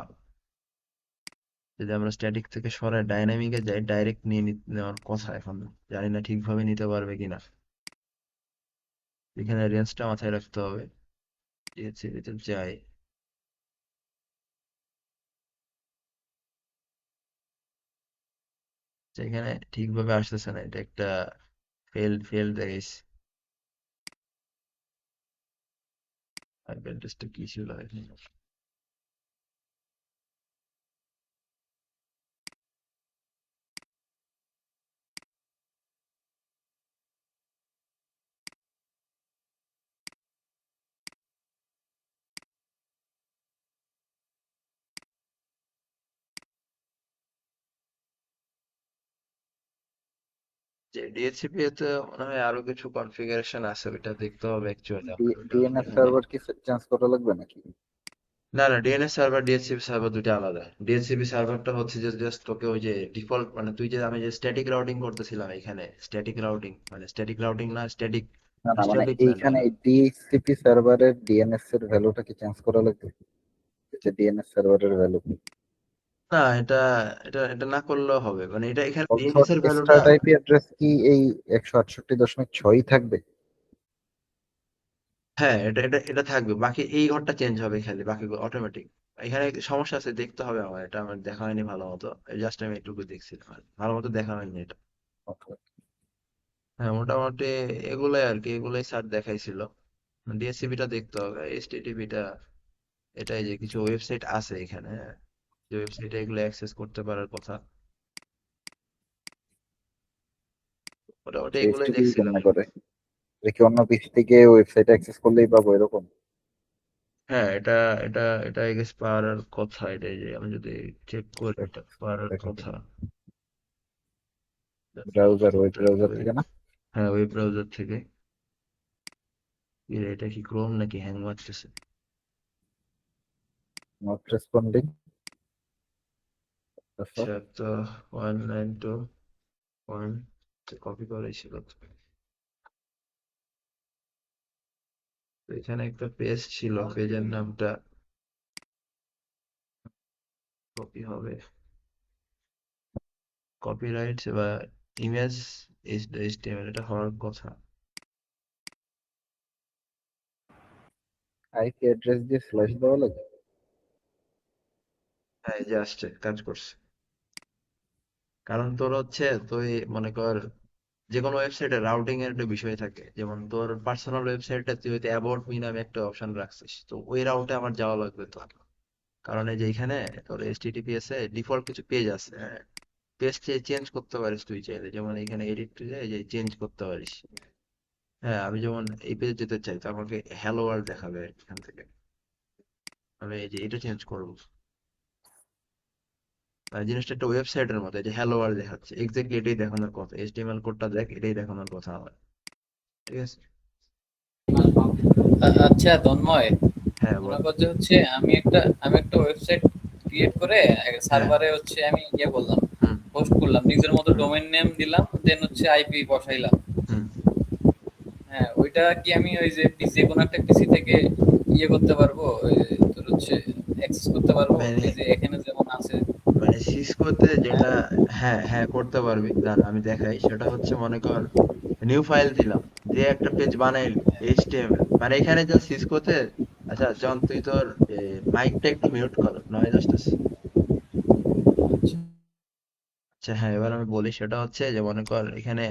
যদি আমরা স্ট্যাটিক থেকে সরাই ডাইনামিকে যাই, ডাইরেক্ট নিয়ে নেওয়ার কথা। এখন জানি না ঠিকভাবে নিতে পারবে কিনা, এখানে রেঞ্জটা মাথায় রাখতে হবে। ডিএসসিপিতে যাই, সেখানে ঠিকভাবে আসতেছে না, এটা একটা ফেল দেখাইছে। অ্যাড্রেসটা কি ছিল এখানে? যে ডিএচসিপি এতে মনে হয় আরো কিছু কনফিগারেশন আছে, ওইটা দেখতে হবে অ্যাকচুয়ালি আমার, ওটা ডিএনএস দেখা নেই। সার্ভার কি চেঞ্জ করা লাগবে নাকি? না না, ডিএনএস সার্ভার ডিএচসিপি সার্ভার দুটো আলাদা। ডিএচসিপি সার্ভারটা হচ্ছে যে জাস্ট তোকে ওই যে ডিফল্ট, মানে তুই যে আমি যে স্ট্যাটিক রাউটিং করতেছিলাম এখানে, স্ট্যাটিক রাউটিং মানে স্ট্যাটিক রাউটিং না, স্ট্যাটিক না না, মানে স্ট্যাটিক না এইখানে ডিএইচসিপি সার্ভারের ডিএনএস এর ভ্যালুটা কি চেঞ্জ করা লাগবে? যে ডিএনএস সার্ভারের ভ্যালু না, এটা এটা না করলেও হবে, মানে এটা এখানে অলসো ডিএনএস এর ভ্যালুটা। স্টার্ট আইপি অ্যাড্রেস কি এই 168.6 থাকবে? হ্যাঁ, এটা থাকবে, বাকি এই ঘরটা চেঞ্জ হবে খালি, বাকি অটোমেটিক। এখানে সমস্যা আছে, দেখতে হবে আমার, এটা আমার দেখা হয়নি ভালো মতো, জাস্ট আমি একটু দেখছিলাম আর ভালো মতো দেখা হয়নি এটা। হ্যাঁ মোটামুটি এগুলাই আর কি, এগুলাই স্যার দেখাইছিল। ডিএসসিপি টা দেখতে হবে, এইচটিটিপি টা এটাই যে কিছু ওয়েবসাইট আছে এখানে, হ্যাঁ, যে ওয়েবসাইটে এগুলো অ্যাক্সেস করতে পারার কথা, মোটামুটি এগুলোই এইচটিটিপি দেখছিলাম। কেমনে করে? এটা কি অন্য পিসি থেকে ওয়েবসাইট অ্যাক্সেস করলেই পাবো এরকম? হ্যাঁ এটা এটা I guess পারার কথা, এটাই যে আমি যদি চেক করি এটা পারার দেখা কথা। ব্রাউজার, ওয়েব ব্রাউজার ওয়েব, থেকে না? হ্যাঁ ওয়েব ব্রাউজার থেকে। এটা কি ক্রোম নাকি হ্যাং মারতেছে? Not responding. আচ্ছা তো 192.1 কপি করাই ছিল তো। তো এখানে একটা পেজ ছিল, পেজের নামটা কপি হবে, কপিরাইট বা ইমেজ এইচটিএমএল এটা হওয়ার কথা। আইপি অ্যাড্রেস দিয়ে স্ল্যাশ দেওয়া লাগে? হ্যাঁ এই যে আসছে, কাজ করছে। কারণ তোর হচ্ছে তুই মনে কর যে কোনো ওয়েবসাইটে রাউটিং এর একটা বিষয় থাকে, যেমন তোর পার্সোনাল ওয়েবসাইটে তুই হয়তো অ্যাবাউট মি নামে একটা অপশন রাখছিস, তো ওই রাউটে আমার যাওয়া লাগবে তো। কারণ এই যে এখানে তোর এইচটিটিপিএস এ ডিফল্ট কিছু পেজ আছে, হ্যাঁ, পেজ চেঞ্জ করতে পারিস তুই চাইলে, যেমন এখানে এডিট টু যে চেঞ্জ করতে পারিস। হ্যাঁ আমি যেমন এই পেজে যেতে চাই, তো আমাকে হ্যালো ওয়ার্ল্ড দেখাবে এখান থেকে, আমি এই যে এটা চেঞ্জ করবো। আর জিনিসটা একটা ওয়েবসাইটের মতো, এই যে হ্যালো ওয়ার্ল্ড দেখাচ্ছে, এক্স্যাক্টলি এটাই দেখানোর কথা, এইচটিএমএল কোডটা দেখ, এটাই দেখানোর কথা আমার। ঠিক আছে। আচ্ছা তন্ময়, হ্যাঁ মনে বল। কর যে হচ্ছে আমি একটা ওয়েবসাইট ক্রিয়েট করে হ্যাঁ। সার্ভারে হচ্ছে আমি ইয়ে করলাম, হুম। হোস্ট করলাম, নিজের মতো হুম। ডোমেইন নেম দিলাম, দেন হচ্ছে আইপি বসাইলাম। হুম। হ্যাঁ, ওইটা কি আমি ওই যে যে কোনো একটা পিসি থেকে ইয়ে করতে পারবো, ওই যে তোর হচ্ছে অ্যাক্সেস করতে পারবো, মানে এই যে এখানে যেমন আছে? মানে সিসকোতে হ্যাঁ, যেটা, হ্যাঁ হ্যাঁ করতে পারবি, দাঁড়া আমি দেখাই, সেটা হচ্ছে মনে কর নিউ ফাইল দিলাম, দিয়ে একটা পেজ বানাইলি এইচটিএমএল, মানে এখানে যা সিসকোতে। আচ্ছা জন তুই তোর মাইকটা একটু মিউট কর, নয়েজ আসতেছে। আচ্ছা হ্যাঁ এবার আমি বলি, সেটা হচ্ছে যে মনে কর এখানে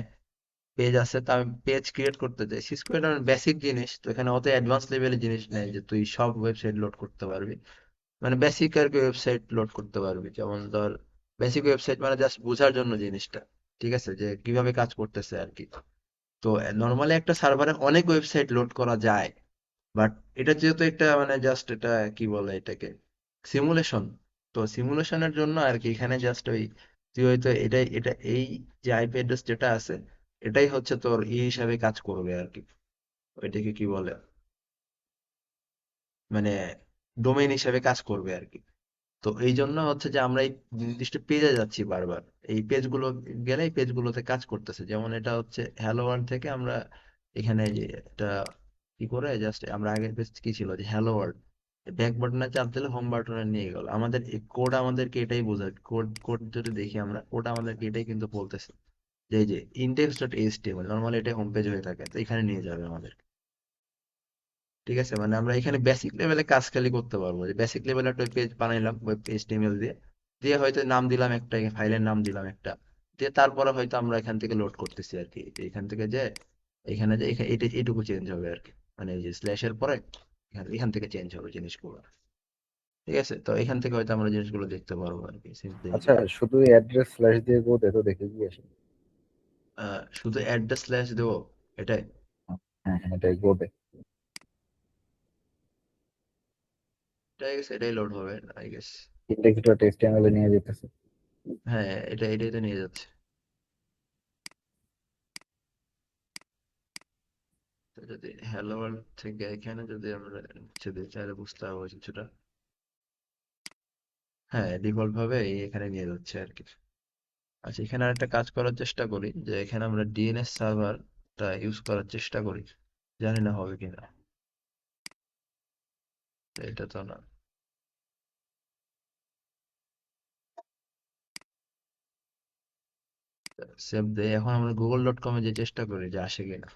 পেজ আছে, তো আমি পেজ ক্রিয়েট করতে চাই, সিসকো এটা বেসিক জিনিস, তো এখানে অত অ্যাডভান্স লেভেলের জিনিস নেই যে তুই সব ওয়েবসাইট লোড করতে পারবি। মানে বেসিক আর কি ওয়েবসাইট লোড করতে পারবি, যেমন ধর বেসিক ওয়েবসাইট মানে জাস্ট বোঝার জন্য জিনিসটা, ঠিক আছে, যে কিভাবে কাজ করতেছে আর কি। তো নর্মালি একটা সার্ভারে অনেক ওয়েবসাইট লোড করা যায়, বাট এটা যেহেতু একটা মানে জাস্ট এটা কি বলে এটাকে সিমুলেশন, তো সিমুলেশনের জন্য আর কি এখানে জাস্ট ওই তুই হয়তো এটা এই যে আইপি অ্যাড্রেস যেটা আছে, এটাই হচ্ছে তোর ই হিসাবে কাজ করবে আর কি, ওইটাকে কি বলে, মানে ডোমেইন হিসাবে কাজ করবে আর কি। তো এই জন্য হচ্ছে যে আমরা এই নির্দিষ্ট পেজে যাচ্ছি বারবার, এই পেজগুলো গেলে এই পেজগুলোতে কাজ করতেছে, যেমন এটা হচ্ছে হ্যালো ওয়ার্ল্ড থেকে আমরা এখানে যে এটা কি করে জাস্ট আমরা আগের পেজ কি ছিল যে হ্যালো ওয়ার্ল্ড, ব্যাক বাটনে চাপ দিলে হোম বাটনে নিয়ে গেল, আমাদের কোড আমাদেরকে এটাই বোঝায়, কোড কোড যদি দেখি আমরা, কোড আমাদেরকে এটাই কিন্তু বলতেছে যে এই যে ইনডেক্স ডট এইচটিএমএল নর্মালি এটা হোম পেজ হয়ে থাকে, তো এখানে নিয়ে যাবে আমাদের। ঠিক আছে, মানে আমরা এখানে বেসিক লেভেলে কাজ খালি করতে পারবো, যে বেসিক লেভেলে একটা পেজ বানাইলাম ওয়েব এইচটিএমএল দিয়ে, দিয়ে হয়তো নাম দিলাম একটা, ফাইলের নাম দিলাম একটা, দিয়ে তারপরে হয়তো আমরা এখান থেকে লোড করতেছি আর কি, যে এখান থেকে যে এখানে যে এটা এইটুকু চেঞ্জ হবে আর কি, মানে এই যে স্ল্যাশের পরে এখান এখান থেকে চেঞ্জ হবে জিনিসগুলো। ঠিক আছে, তো এখান থেকে হয়তো আমরা জিনিসগুলো দেখতে পারবো আর কি সিম্পলি আচ্ছা, শুধু অ্যাড্রেস স্ল্যাশ দিয়ে গো দেখো, দেখে কি আসে? শুধু অ্যাড্রেস স্ল্যাশ দেবো এটাই। হ্যাঁ হ্যাঁ, এটাই গো দে। ঠিক আছে, এটাই লোড হবে I guess. Index dot HTML এ নিয়ে যেতেছে। হ্যাঁ এটাই তো নিয়ে যাচ্ছে। তো যদি হ্যালো ওয়ার্ল্ড থেকে এখানে যদি আমরা নিচে দিই তাহলে বুঝতে পারবো কিছুটা। হ্যাঁ, ডিফল্ট ভাবে এখানে নিয়ে যাচ্ছে আর কি। আচ্ছা, এখানে আরেকটা কাজ করার চেষ্টা করি, যে এখানে আমরা ডিএনএস সার্ভারটা ইউজ করার চেষ্টা করি, জানি না হবে কিনা। এটা তো না। সেভ দেই, এখন আমরা google.com-এ যে চেষ্টা করি যে আসে কিনা।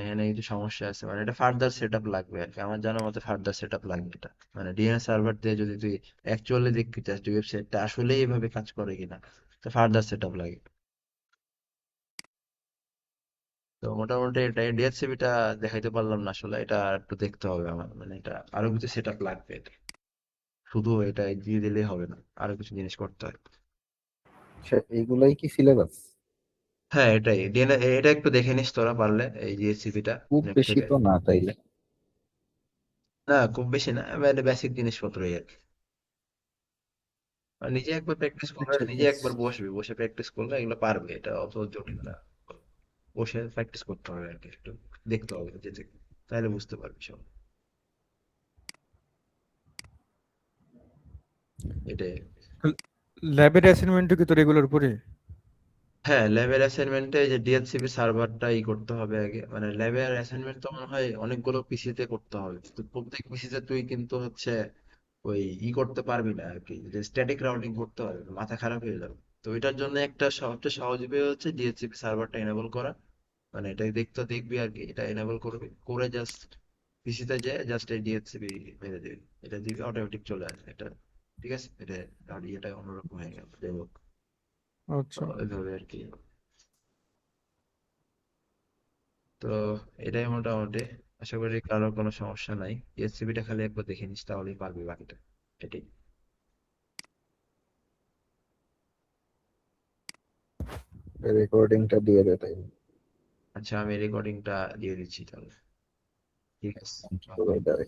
এখানে কিছু সমস্যা আছে, মানে এটা ফার্দার সেট আপ লাগবে আর কি, আমার জানার মতে ফার্দার সেট আপ লাগবে এটা। মানে ডিএনএস সার্ভার দিয়ে যদি তুই অ্যাকচুয়ালি দেখতে চাস যে ওয়েবসাইটটা আসলে এইভাবে কাজ করে কিনা, তো ফার্দার সেট আপ লাগে। তো মোটামুটি এটা ডিএসসিপিটা দেখাইতে পারলাম না আসলে, এটা একটু দেখতে হবে আমার, মানে এটা আরো কিছু সেট আপ লাগবে এটা, শুধু এটা দিয়ে দিলেই হবে না, আরো কিছু জিনিস করতে হয়। আচ্ছা, এইগুলাই কি সিলেবাস? হ্যাঁ, এটাই এটা একটু দেখে নিস তোরা পারলে, এই জিএসসিপিটা খুব নেট বেশি থেকে। তো না তাইলে। না, খুব বেশি না, মানে বেসিক জিনিসপত্রই আর কি। আর নিজে একবার প্র্যাকটিস করলে, আচ্ছা, নিজে একবার বসবি, বসে প্র্যাকটিস করলে এগুলো পারবে, এটা অত জটিল না। বসে প্র্যাকটিস করতে হবে আর কি, একটু দেখতে হবে যে তাহলে বুঝতে পারবি সব। এটাই। ল্যাবের অ্যাসাইনমেন্টও কি তোর এগুলোর উপরে? হ্যাঁ, ল্যাবের অ্যাসাইনমেন্টে যে ডিএচসিপি সার্ভারটা করতে হবে আগে, মানে ল্যাবের অ্যাসাইনমেন্ট তো মনে হয় অনেকগুলো পিসিতে করতে হবে, তো প্রত্যেক পিসিতে তুই কিন্তু হচ্ছে ওই করতে পারবি না আর কি, যে স্ট্যাটিক রাউটিং করতে হবে, মাথা খারাপ হয়ে যাবে। তো এটার জন্য একটা সবচেয়ে সহজ উপায় হচ্ছে ডিএচসিপি সার্ভারটা এনেবল করা। মানে এটা দেখবি আর কি, এটা এনেবল করবি, করে জাস্ট পিসিতে যে জাস্ট এই ডিএচসিপি মেরে দিবি, এটা দিবি অটোমেটিক চলে আসবে এটা। ঠিক আছে, এটা আর এটা অন্যরকম হয়ে গেল, যাই হোক। তো আচ্ছা, এইভাবে আর কি। তো এটাই মোটামুটি, আশা করি কারো কোনো সমস্যা নাই, ডিএসসিপিটা খালি একবার দেখে নিস তাহলেই পারবি বাকিটা। এটাই। রেকর্ডিংটা দিয়ে দে তাই। আচ্ছা, আমি রেকর্ডিংটা দিয়ে দিচ্ছি তাহলে। ঠিক আছে। প্রোভাইডারে